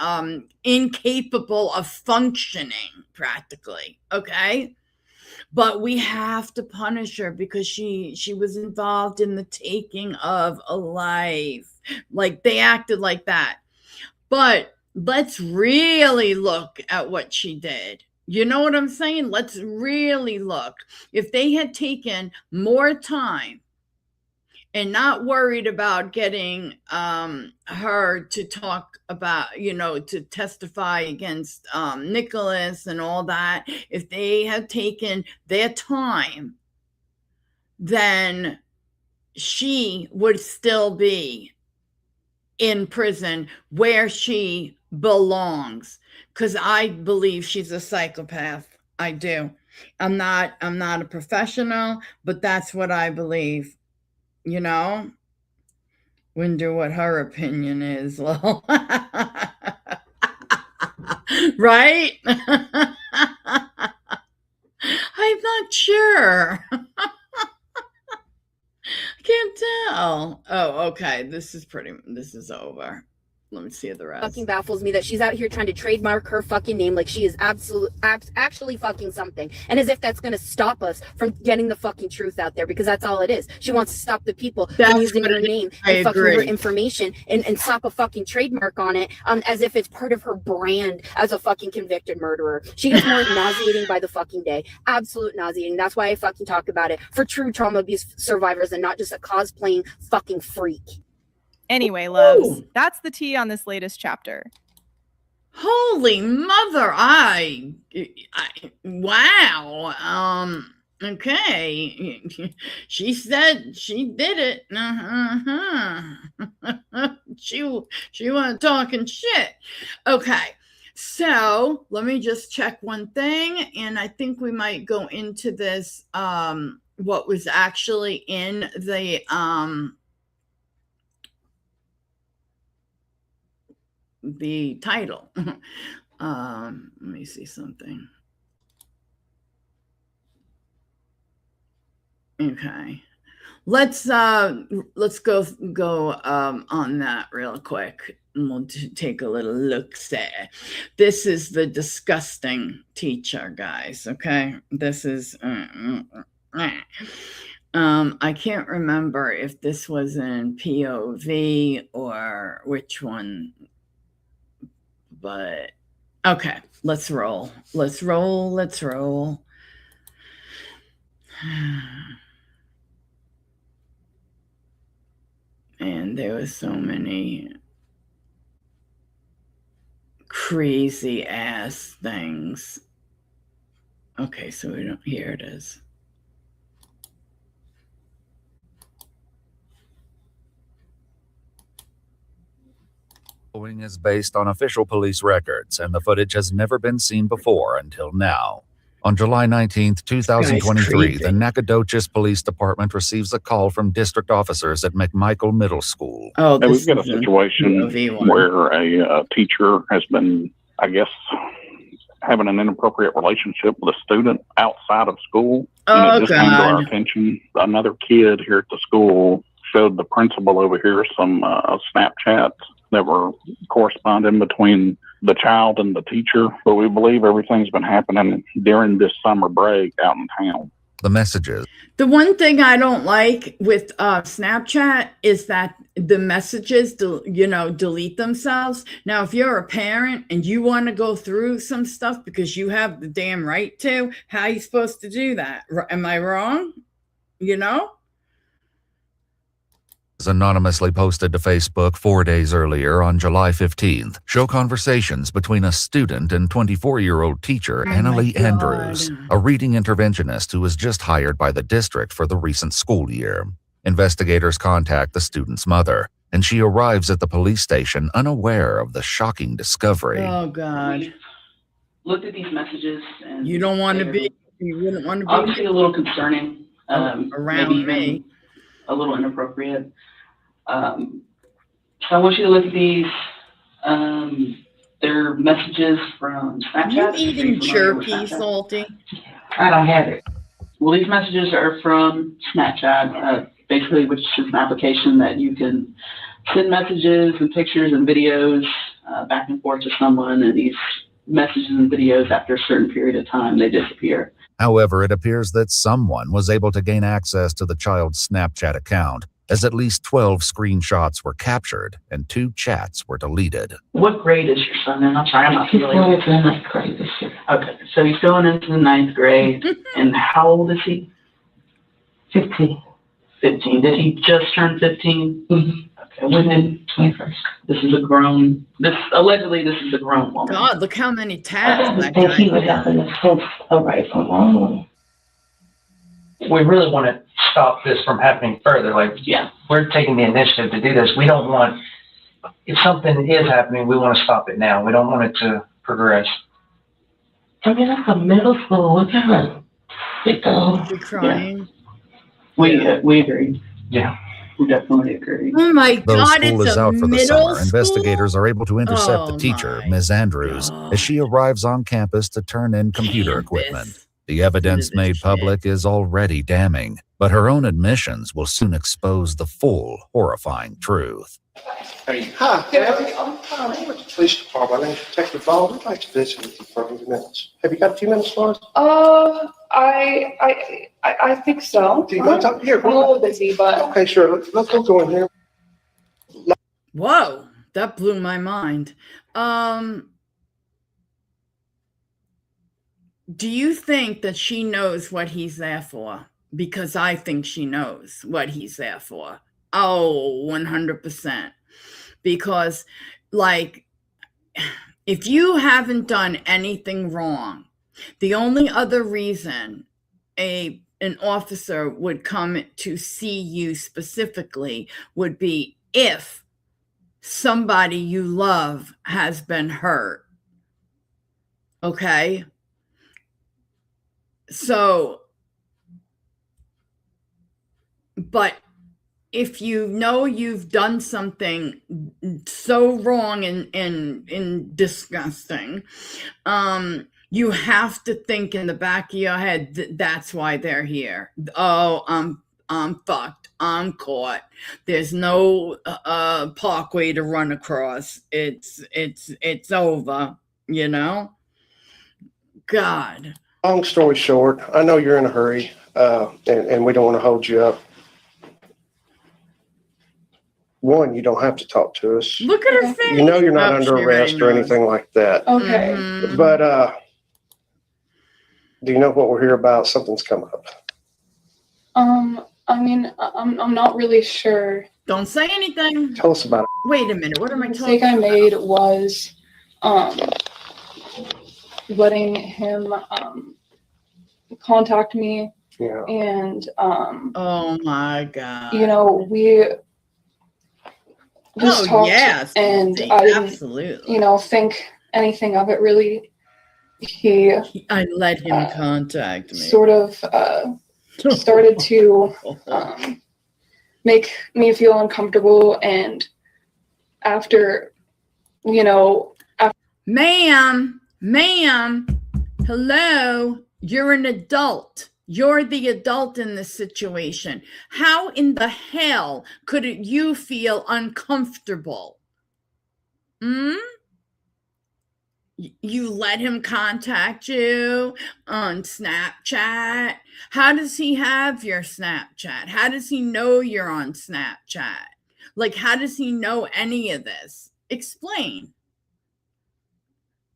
incapable of functioning practically. Okay. But we have to punish her because she was involved in the taking of a life. Like, they acted like that. But let's really look at what she did. You know what I'm saying? Let's really look. If they had taken more time and not worried about getting her to talk about, to testify against Nicholas and all that, if they had taken their time, then she would still be in prison where she belongs. Because I believe she's a psychopath. I do. I'm not a professional, but that's what I believe. Wonder what her opinion is. Well, right? I'm not sure. I can't tell. Oh, okay. This is over. Let me see the rest. Fucking baffles me that she's out here trying to trademark her fucking name like she is actually fucking something. And as if that's going to stop us from getting the fucking truth out there, because that's all it is. She wants to stop the people from using her name and fucking her information and slap a fucking trademark on it, as if it's part of her brand as a fucking convicted murderer. She gets more nauseating by the fucking day. Absolute nauseating. That's why I fucking talk about it for true trauma abuse survivors and not just a cosplaying fucking freak. Anyway, loves, that's the tea on this latest chapter. Holy mother, wow. Okay. She said she did it. She wasn't talking shit. Okay. So let me just check one thing, and I think we might go into this, what was actually in the title. Let me see something. Okay. Let's go on that real quick, and we'll take a little look. This is the disgusting teacher, guys. Okay, this is. I can't remember if this was in POV or which one, but okay. Let's roll. Let's roll. Let's roll. And there were so many crazy ass things. Okay, so we don't, here it is. Is based on official police records, and the footage has never been seen before until now. On July 19th, 2023, the Nacogdoches Police Department receives a call from district officers at McMichael Middle School. Oh, we've got a situation where a teacher has been, I guess, having an inappropriate relationship with a student outside of school. And it just came to our attention. Another kid here at the school showed the principal over here some Snapchats that were corresponding between the child and the teacher, but we believe everything's been happening during this summer break out in town. The messages. The one thing I don't like with Snapchat is that the messages, delete themselves. Now, if you're a parent and you want to go through some stuff because you have the damn right to, how are you supposed to do that? Am I wrong? Anonymously posted to Facebook 4 days earlier on July 15th show conversations between a student and 24-year-old teacher Annalie Andrews, a reading interventionist who was just hired by the district for the recent school year. Investigators contact the student's mother, and she arrives at the police station unaware of the shocking discovery. Oh, God. Looked at these messages, and you wouldn't want to be obviously a little concerning, around me. A little inappropriate. So I want you to look at these. They're messages from Snapchat. You eating jerky, Salty? I don't have it. Well, these messages are from Snapchat, basically, which is an application that you can send messages and pictures and videos back and forth to someone, and these messages and videos, after a certain period of time, they disappear. However, it appears that someone was able to gain access to the child's Snapchat account, as at least 12 screenshots were captured and 2 chats were deleted. What grade is your son in? I'm sorry, I'm not familiar. He's going into the 9th grade this year. Okay, so he's going into the 9th grade. And how old is he? 15. 15. Did he just turn 15? Mm-hmm. Okay, when did 21st? Allegedly this is a grown woman. God, look how many tabs that guy he was out in the sense of right from wrong. We really want to stop this from happening further. We're taking the initiative to do this. We don't want, if something is happening, we want to stop it now. We don't want it to progress. I mean, that's a middle school. What kind of You're crying. Yeah. We agree. Yeah. We definitely agree. Oh my Though God, school it's is a out for the middle summer, investigators are able to intercept the Oh teacher, my Ms. Andrews, as she arrives on campus to turn in computer equipment. The evidence made public is already damning, but her own admissions will soon expose the full, horrifying truth. Hey, hi, Gabby. I'm with the police department. My name's Detective Ball. We'd like to visit with you for a few minutes. Have you got a few minutes for us? I think so. Do you want to talk here? I'm a little busy, but okay, sure. Let's go in here. Whoa, that blew my mind. Do you think that she knows what he's there for? Because I think she knows what he's there for. Oh, 100%. Because, if you haven't done anything wrong, the only other reason an officer would come to see you specifically would be if somebody you love has been hurt. Okay? So, but if you know you've done something so wrong and disgusting, you have to think in the back of your head that's why they're here. Oh, I'm fucked. I'm caught. There's no parkway to run across. It's over, you know? God. Long story short, I know you're in a hurry, and we don't want to hold you up. One, you don't have to talk to us. Look at her face. You know you're not under arrest or anything like that. Okay. But do you know what we're here about? Something's come up. I mean, I'm not really sure. Don't say anything. Tell us about it. Wait a minute. What am I The talking mistake I made was letting him contact me. Yeah. And oh my God. You know, we just talked, yes, and I didn't, absolutely, you know, think anything of it really. I let him contact me. Sort of started to make me feel uncomfortable, and after, you know, ma'am, hello, you're an adult. You're the adult in this situation. How in the hell could you feel uncomfortable? You let him contact you on Snapchat? How does he have your Snapchat? How does he know you're on Snapchat? Like, how does he know any of this? Explain.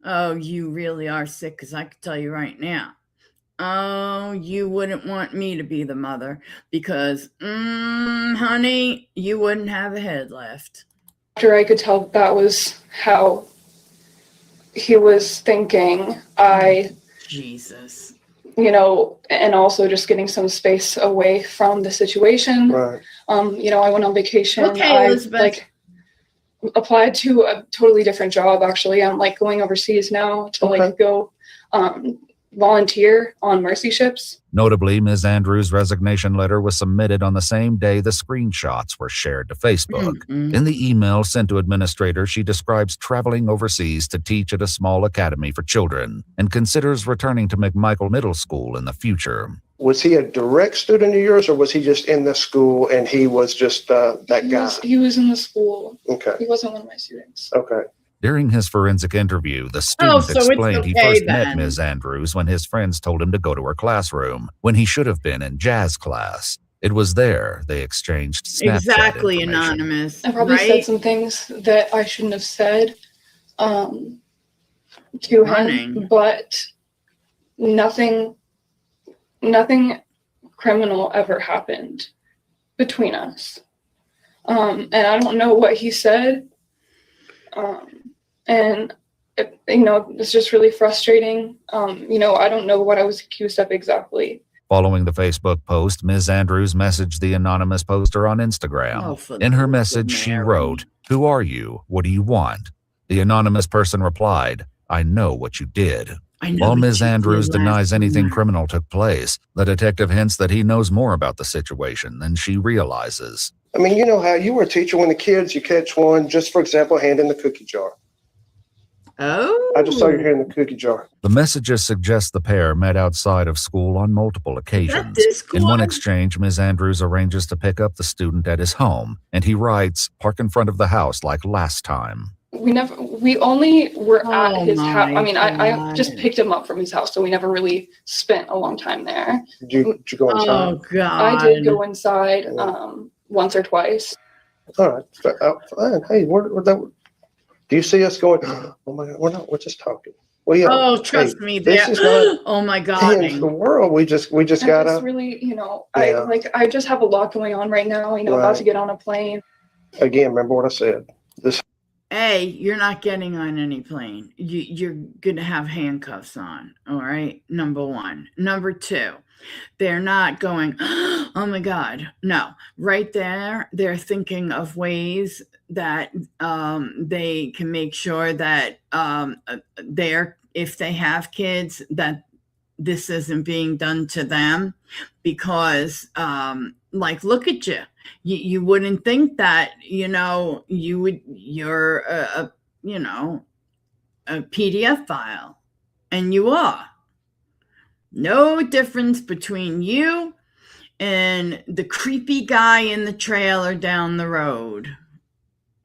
Oh, you really are sick, because I can tell you right now. Oh, you wouldn't want me to be the mother, because, honey, you wouldn't have a head left. After I could tell that was how he was thinking, Jesus. You know, and also just getting some space away from the situation. Right. You know, I went on vacation. Okay, Elizabeth. Applied to a totally different job, actually. I'm going overseas now to go volunteer on mercy ships. Notably, Ms. Andrews' resignation letter was submitted on the same day the screenshots were shared to Facebook. In the email sent to administrators, she describes traveling overseas to teach at a small academy for children and considers returning to McMichael Middle School in the future. Was he a direct student of yours, or was he just in the school and he was just that guy? He was in the school. Okay. He wasn't one of my students. Okay. During his forensic interview, the student explained he first met Ms. Andrews when his friends told him to go to her classroom, when he should have been in jazz class. It was there they exchanged Snapchat Exactly, information. Anonymous. I probably said some things that I shouldn't have said to him, but nothing criminal ever happened between us. And I don't know what he said. And it's just really frustrating. I don't know what I was accused of exactly. Following the Facebook post, Ms. Andrews messaged the anonymous poster on Instagram. In her message, she wrote, "Who are you? What do you want?" The anonymous person replied, "I know what you did." While Ms. Andrews denies anything criminal took place, the detective hints that he knows more about the situation than she realizes. I mean, you know how you were a teacher when the kids, you catch one, just for example, hand in the cookie jar. Oh. I just saw your hand in the cookie jar. The messages suggest the pair met outside of school on multiple occasions. In one exchange, Ms. Andrews arranges to pick up the student at his home, and he writes, "Park in front of the house like last time." We only were at his house. I mean, I just picked him up from his house, so we never really spent a long time there. Did you go inside? Oh, God. I did go inside once or twice. All right, fine. Hey, do you see us going, oh my God, we're just talking. Well, yeah. Oh, trust me. This is not oh my God. the world. We just gotta. It's really, I just have a lot going on right now. About to get on a plane. Again, remember what I said. you're not getting on any plane. You're going to have handcuffs on. All right. Number one. Number two, they're not going, oh my God. No, right there. They're thinking of ways that they can make sure that if they have kids, that this isn't being done to them, because like, look at you. You wouldn't think that, you're a PDF file, and you are. No difference between you and the creepy guy in the trailer down the road.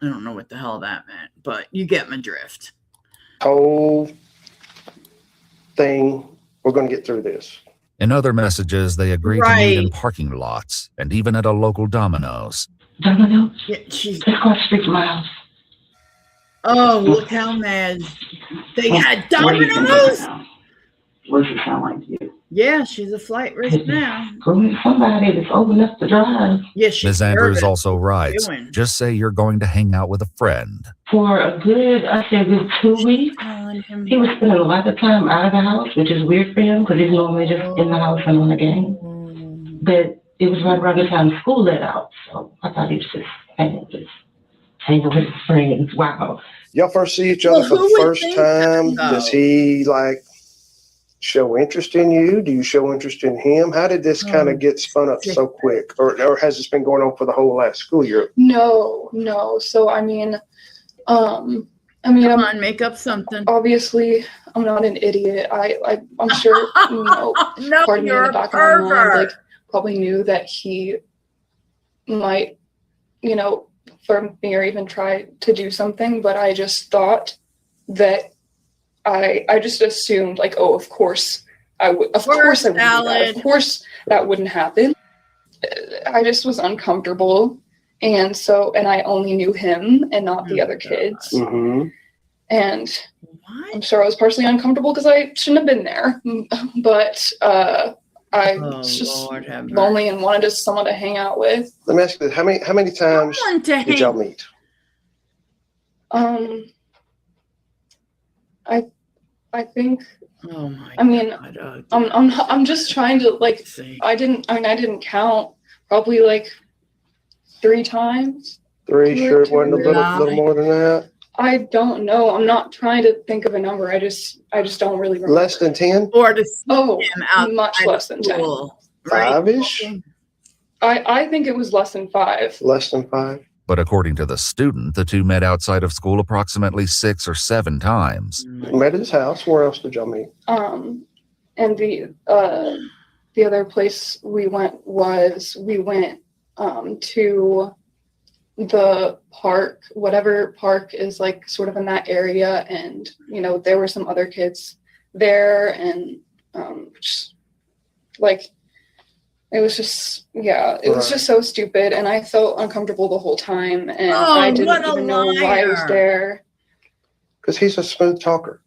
I don't know what the hell that meant, but you get my drift. Whole thing, we're going to get through this. In other messages, they agreed to meet in parking lots and even at a local Domino's. Domino's? Yeah, she's across the street from my house. Oh, look how mad they had Domino's. What does it sound like to you? Yeah, she's a flight risk now. Somebody that's old enough to drive. Yeah, Ms. Andrews also writes, just say you're going to hang out with a friend. For a good 2 weeks, he was spending a lot of time out of the house, which is weird for him because he's normally just in the house and on the game. But it was right around the time school let out, so I thought he was just hanging with his friends. Wow. Y'all first see each other for the first time. Does he show interest in you? Do you show interest in him? How did this kind of get spun up so quick? Or has this been going on for the whole last school year? No. So come on, make up something. Obviously, I'm not an idiot. I'm sure, No, part of me in you're the a back of my mind, pervert. probably knew that he might, for me or even try to do something, but I just thought that I just assumed of course I would, of course I would do that. Of course that wouldn't happen. I just was uncomfortable. And I only knew him and not the other kids. Mm-hmm. And I'm sure I was partially uncomfortable because I shouldn't have been there. But I was just lonely and wanted someone to hang out with. Let me ask you this. How many times did y'all meet? I think. Oh my God. I'm just trying to I didn't count. Probably 3 times. 3, sure it wasn't a little more than that. I don't know. I'm not trying to think of a number. I just don't really remember. Less than 10? Or to much less than 10. 5-ish? I think it was less than 5. Less than 5. But according to the student, the two met outside of school approximately 6 or 7 times. Met at his house. Where else did y'all meet? And the other place we went to the park, whatever park is sort of in that area, and there were some other kids there, and it was just was just so stupid, and I felt uncomfortable the whole time, and I didn't even know why I was there. Because he's a smooth talker.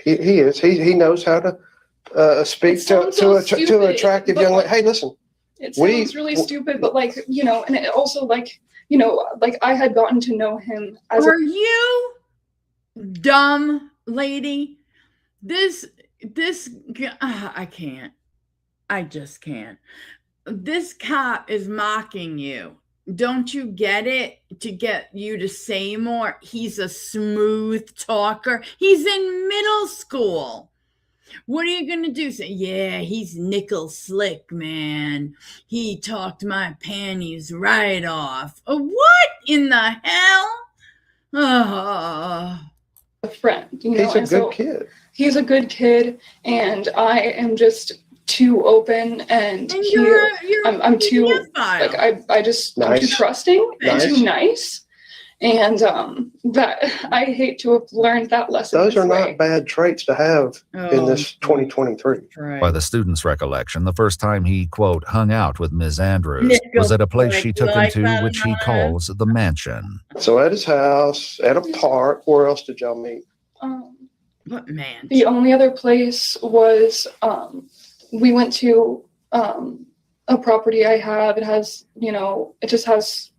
He is. He knows how to speak to attractive young lady. Hey, listen. It sounds really stupid, but and it also I had gotten to know him as you dumb lady. This I can't. I just can't. This cop is mocking you. Don't you get it? To get you to say more. He's a smooth talker. He's in middle school. What are you going to do? Say, yeah, he's nickel slick, man. He talked my panties right off. What in the hell? a friend. He's a good kid. He's a good kid, and I am just too open, and I'm too I just I'm too trusting and too nice. And that I hate to have learned that lesson. Those are not bad traits to have in this 2023. Right. By the student's recollection, the first time he, quote, hung out with Ms. Andrews was at a place she took him to, which he calls the mansion. So at his house, at a park, where else did y'all meet? What man? The only other place was we went to a property I have. It has, it just has,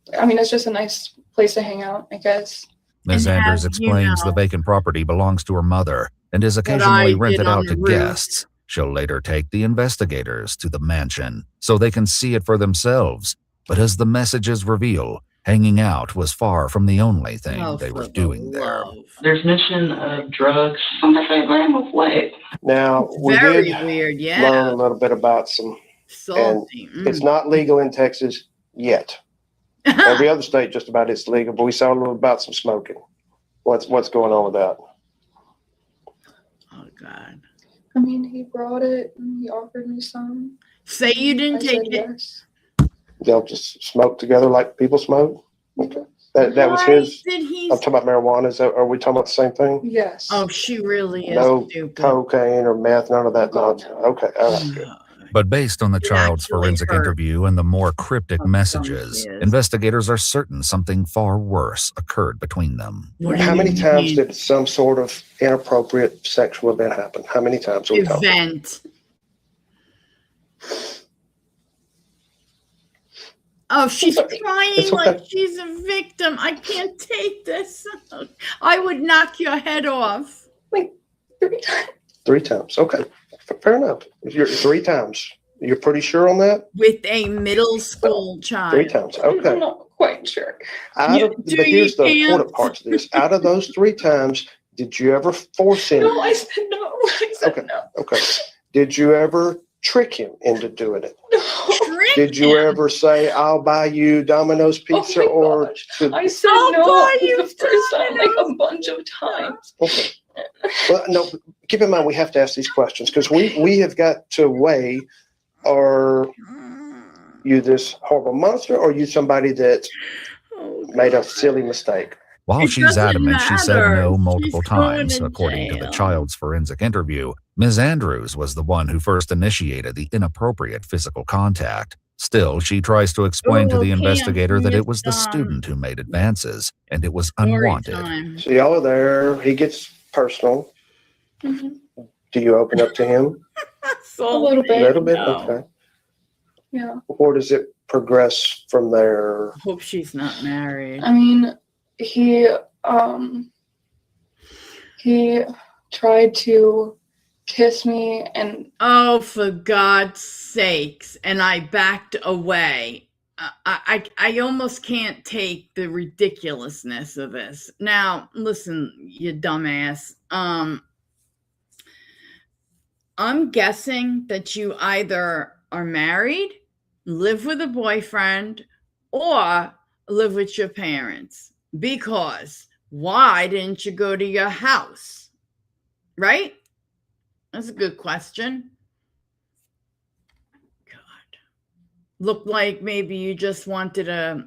it's just a nice place to hang out, I guess. Ms. Andrews explains the vacant property belongs to her mother and is occasionally rented out to guests. She'll later take the investigators to the mansion so they can see it for themselves. But as the messages reveal, hanging out was far from the only thing they were doing there. There's mention of drugs. I'm gonna say blame of what? Now, we Very did weird, learn a little bit about some, salty. and it's not legal in Texas yet. Every other state just about it's legal, but we saw a little about some smoking. What's going on with that? Oh God. I mean, he brought it and he offered me some. Say you didn't take it. Yes. They'll just smoke together like people smoke? Okay. That was his. I'm talking about marijuana. Are we talking about the same thing? Yes. Oh, she really is No stupid. cocaine or meth, none of that nonsense. Okay, all right, good. But based on the child's forensic interview and the more cryptic messages, investigators are certain something far worse occurred between them. How many times did some sort of inappropriate sexual event happen? How many times are we talking? Event. Oh, she's crying like she's a victim. I can't take this. I would knock your head off. Like 3 times. 3 times. Okay. Fair enough. You're 3 times. You're pretty sure on that? With a middle school child. 3 times. Okay. I'm not quite sure. But here's the important part of this. Out of those 3 times, did you ever force him? No, I said no. I said no. Okay. Did you ever trick him into doing it? No. Did you ever say, I'll buy you Domino's pizza I said no the first time like a bunch of times. Okay. Well, no, keep in mind we have to ask these questions because we have got to weigh, are you this horrible monster or are you somebody that made a silly mistake? While she's adamant she said no multiple times, according to the child's forensic interview, Ms. Andrews was the one who first initiated the inappropriate physical contact. Still, she tries to explain to the investigator that it was the student who made advances, and it was unwanted. So y'all are there. He gets personal. Mm-hmm. Do you open up to him? A little bit. A little bit? Okay. Yeah. Or does it progress from there? Hope she's not married. I mean, he tried to kiss me and oh, for God's sakes, and I backed away. I almost can't take the ridiculousness of this. Now listen, you dumbass, I'm guessing that you either are married, live with a boyfriend, or live with your parents, because why didn't you go to your house? Right? That's a good question. God. Looked like maybe you just wanted a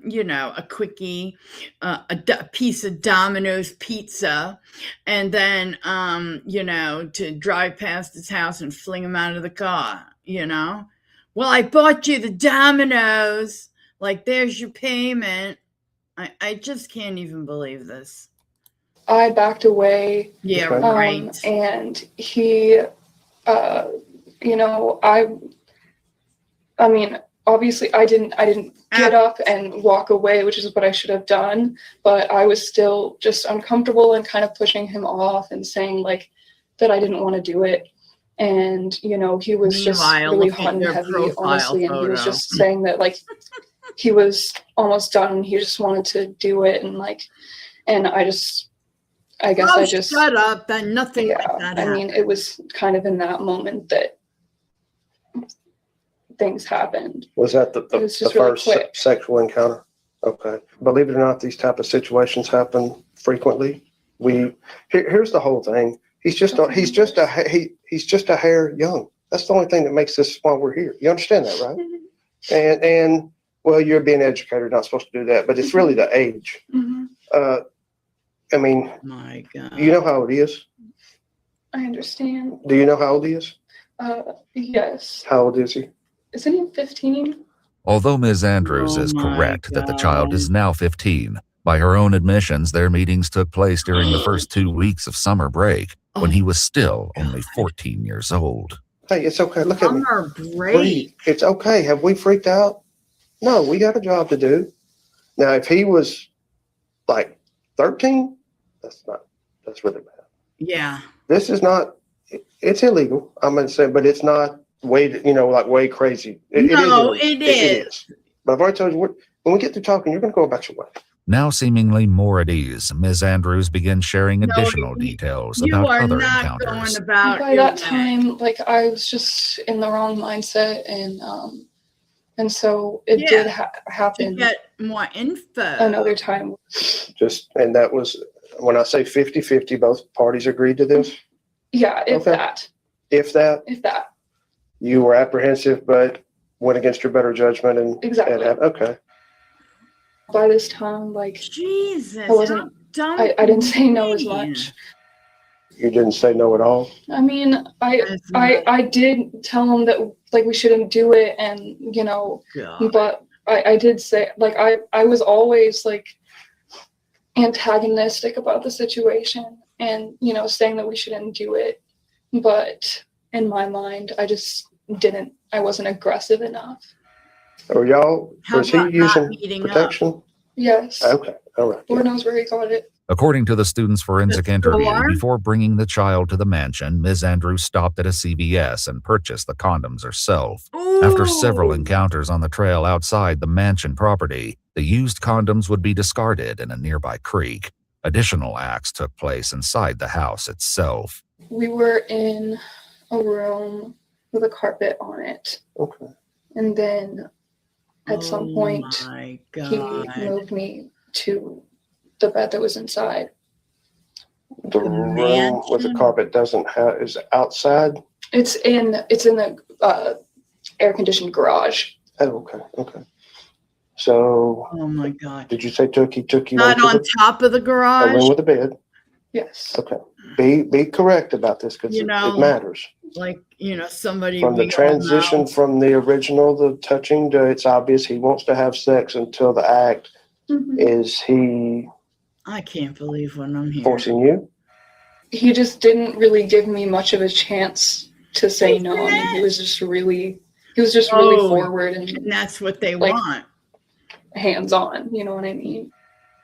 quickie, a piece of Domino's pizza, and then, to drive past his house and fling him out of the car, Well, I bought you the Domino's. Like, there's your payment. I just can't even believe this. I backed away. Yeah, right. And he, I mean, obviously I didn't get up and walk away, which is what I should have done, but I was still just uncomfortable and kind of pushing him off and saying like that I didn't want to do it. And, he was just really hot and heavy, honestly. And he was just saying that like he was almost done. He just wanted to do it. And I guess I just shut up. Then nothing like that happened. I mean, it was kind of in that moment that things happened. Was that the first sexual encounter? Okay. Believe it or not, these type of situations happen frequently. Here's the whole thing. He's just a hair young. That's the only thing that makes this why we're here. You understand that, right? And well, you're being educated, not supposed to do that, but it's really the age. Mm-hmm. I mean, my God. You know how old he is? I understand. Do you know how old he is? Yes. How old is he? Isn't he 15? Although Ms. Andrews is correct that the child is now 15, by her own admissions, their meetings took place during the first 2 weeks of summer break, when he was still only 14 years old. Hey, it's okay. Look at me. Summer break. It's okay. Have we freaked out? No, we got a job to do. Now, if he was like 13, That's really bad. Yeah. This is not, it's illegal, I'm going to say, but it's not way, like way crazy. It is. It is. But I've already told you, when we get through talking, you're going to go about your way. Now seemingly more at ease, Ms. Andrews begins sharing additional details about other encounters. By that time, like I was just in the wrong mindset, and so it did happen. To get more info. Another time. And that was, when I say 50-50, both parties agreed to this? Yeah, if that. If that? If that. You were apprehensive, but went against your better judgment and exactly. Okay. By this time, like Jesus, I wasn't. I didn't say no as much. You didn't say no at all? I mean, I did tell him that like we shouldn't do it, and but I did say like I was always like antagonistic about the situation, and saying that we shouldn't do it, but in my mind I just didn't. I wasn't aggressive enough. Was he using protection? Yes. Okay. All right. Lord knows where he got it. According to the student's forensic interview, before bringing the child to the mansion, Ms. Andrews stopped at a CVS and purchased the condoms herself. Ooh. After several encounters on the trail outside the mansion property, the used condoms would be discarded in a nearby creek. Additional acts took place inside the house itself. We were in a room with a carpet on it. Okay. And then at some point, he moved me to the bed that was inside. The room with the carpet is outside? It's in the air conditioned garage. Oh, okay. So. Oh my God. Did you say he took you not on top of the garage? A room with a bed. Yes. Okay. Be correct about this because it matters. Like, somebody from the transition from the original, the touching to it's obvious he wants to have sex until the act. Is he? I can't believe what I'm hearing. Forcing you? He just didn't really give me much of a chance to say no. I mean, he was just really forward, and that's what they want. Hands on, you know what I mean?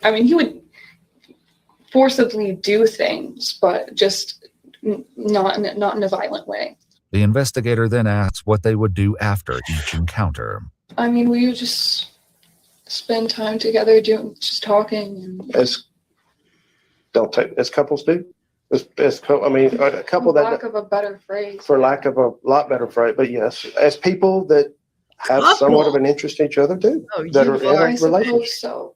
I mean, he would forcibly do things, but just not in a violent way. The investigator then asks what they would do after each encounter. I mean, we would just spend time together, just talking. As couples do? A couple that... For lack of a better phrase. For lack of a lot better phrase, but yes. As people that have somewhat of an interest in each other do. That are in a relationship. So.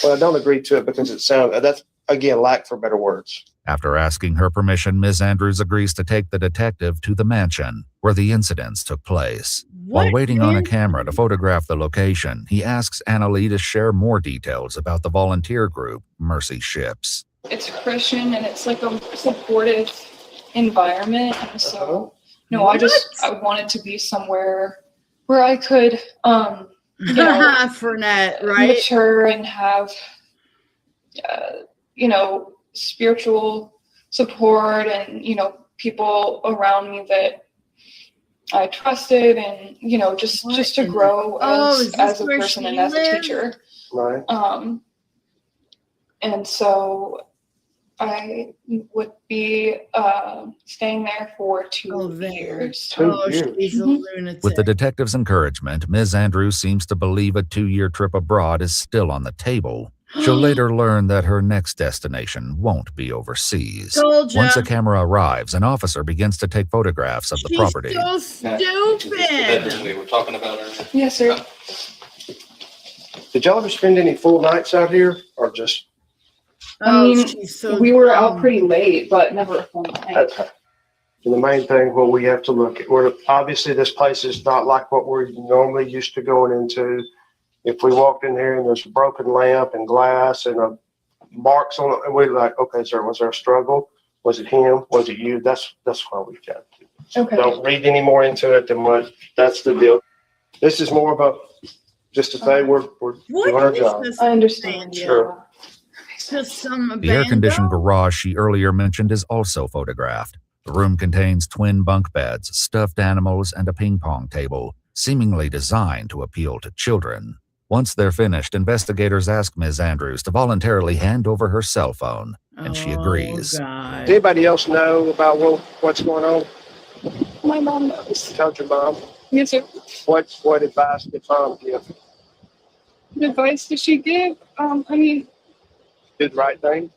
Well, I don't agree to it because it sounds... That's, again, lack for better words. After asking her permission, Ms. Andrews agrees to take the detective to the mansion where the incidents took place. While waiting on a camera to photograph the location, he asks Annalee to share more details about the volunteer group, Mercy Ships. It's Christian and it's like a supportive environment. And so, I wanted to be somewhere where I could, Fernette, right? mature and have, spiritual support and, people around me that I trusted and, just to grow as a person and as a teacher. Right. And so I would be staying there for 2 years. 2 years. She's a lunatic. With the detective's encouragement, Ms. Andrews seems to believe a 2-year trip abroad is still on the table. She'll later learn that her next destination won't be overseas. Once a camera arrives, an officer begins to take photographs of the property. So stupid. We were talking about her. Yes, sir. Did y'all ever spend any full nights out here or just? I mean, we were out pretty late, but never a full night. Okay. And the main thing what we have to look at, obviously this place is not like what we're normally used to going into. If we walked in here and there's a broken lamp and glass and marks on it, and we're like, okay, sir, was there a struggle? Was it him? Was it you? That's why we've got to. Okay. Don't read any more into it than what. That's the deal. This is more of just to say we're doing our job. I understand. Sure. The air-conditioned garage she earlier mentioned is also photographed. The room contains twin bunk beds, stuffed animals, and a ping pong table, seemingly designed to appeal to children. Once they're finished, investigators ask Ms. Andrews to voluntarily hand over her cell phone, and she agrees. Does anybody else know about what's going on? My mom knows. You told your mom? Yes, sir. What advice did mom give? The advice that she gave, I mean, Did the right thing?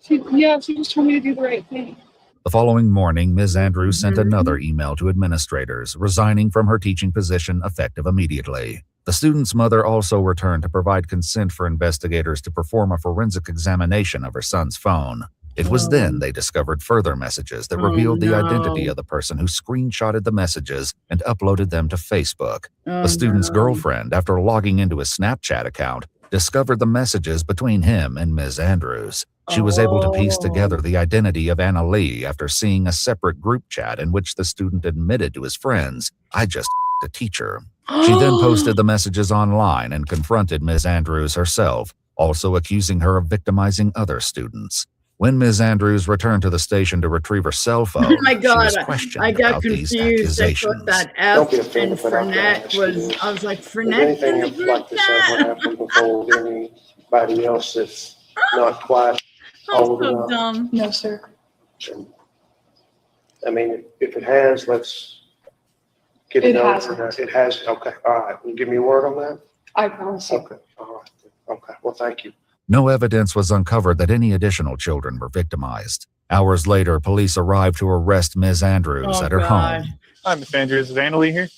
she just told me to do the right thing. The following morning, Ms. Andrews sent another email to administrators, resigning from her teaching position effective immediately. The student's mother also returned to provide consent for investigators to perform a forensic examination of her son's phone. It was then they discovered further messages that revealed the identity of the person who screenshotted the messages and uploaded them to Facebook. The student's girlfriend, after logging into his Snapchat account, discovered the messages between him and Ms. Andrews. She was able to piece together the identity of Anna Lee after seeing a separate group chat in which the student admitted to his friends, "I just a teacher." She then posted the messages online and confronted Ms. Andrews herself, also accusing her of victimizing other students. When Ms. Andrews returned to the station to retrieve her cell phone, Oh my God, she was questioned I got about these confused. I accusations. thought that F and Fernet was, I was like, Is Fernet in anything the else group like this ever happened before with anybody else that's not quite I'm old so enough? dumb. No, sir. I mean, if it has, let's get It it over. hasn't. It has. Okay. All right. Will you give me a word on that? I promise you. Okay. All right. Okay. Well, thank you. No evidence was uncovered that any additional children were victimized. Hours later, police arrived to arrest Ms. Andrews at her home. Hi, Miss Andrews. Is Anna Lee here?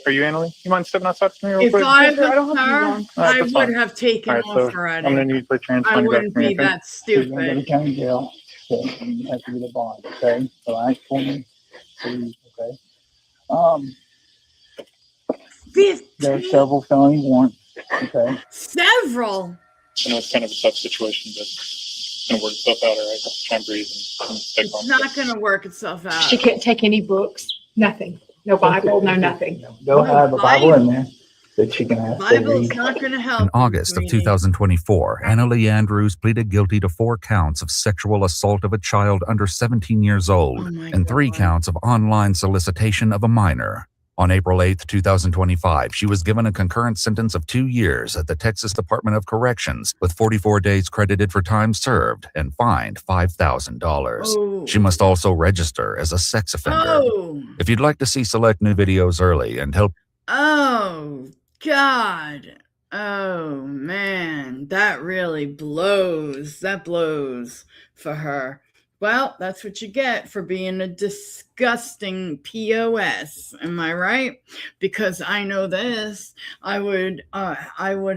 Are you Anna Lee? You mind stepping outside for me real If quick? I was I don't have to be her, long. All right, I that's would fine. have taken All right, off so already. I'm going to need to put your hands I behind your back wouldn't for me, be okay? that So you're going to go stupid. to county jail. So you have to get a bond, okay? All right, for me, please, okay? There are several felony warrants, okay? Several. I know it's kind of a tough situation, but it's going to work itself out, all right? Try and breathe and take It's not going to work itself out. She can't take any books, nothing. No Bible, no nothing. They'll have a Bible in there that she can have to Bible's read. not going to In help. August of 2024, Anna Lee Andrews pleaded guilty to 4 counts of sexual assault of a child under 17 years old and 3 counts of online solicitation of a minor. On April 8, 2025, she was given a concurrent sentence of 2 years at the Texas Department of Corrections, with 44 days credited for time served and fined $5,000. She must also register as a sex offender. If you'd like to see select new videos early and help Oh, God. Oh, man. That really blows. That blows for her. Well, that's what you get for being a disgusting POS. Am I right? Because I know this, I would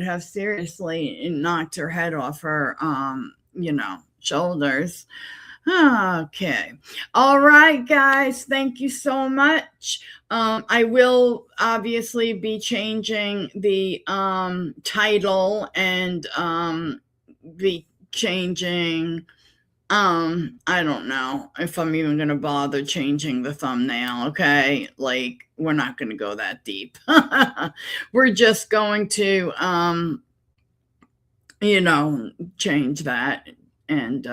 have seriously knocked her head off her, shoulders. Okay. All right, guys. Thank you so much. I will obviously be changing the title and be changing I don't know if I'm even going to bother changing the thumbnail, okay? Like, we're not going to go that deep. We're just going to, change that and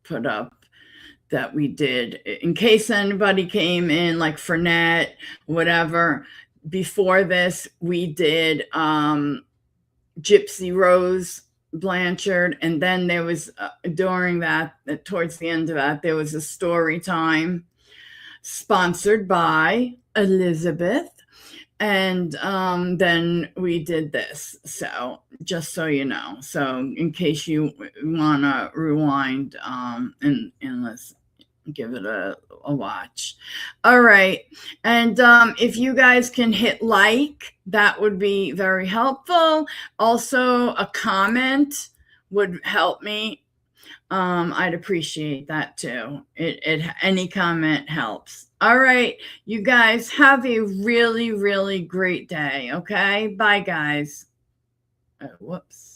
put up that we did. In case anybody came in, like Fernet, whatever, before this, we did Gypsy Rose Blanchard, and then there was during that, towards the end of that, there was a story time sponsored by Elizabeth, and then we did this. So just so you know, so in case you want to rewind and let's give it a watch. All right. And if you guys can hit like, that would be very helpful. Also, a comment would help me. I'd appreciate that too. Any comment helps. All right. You guys have a really, really great day. Okay. Bye, guys. Whoops.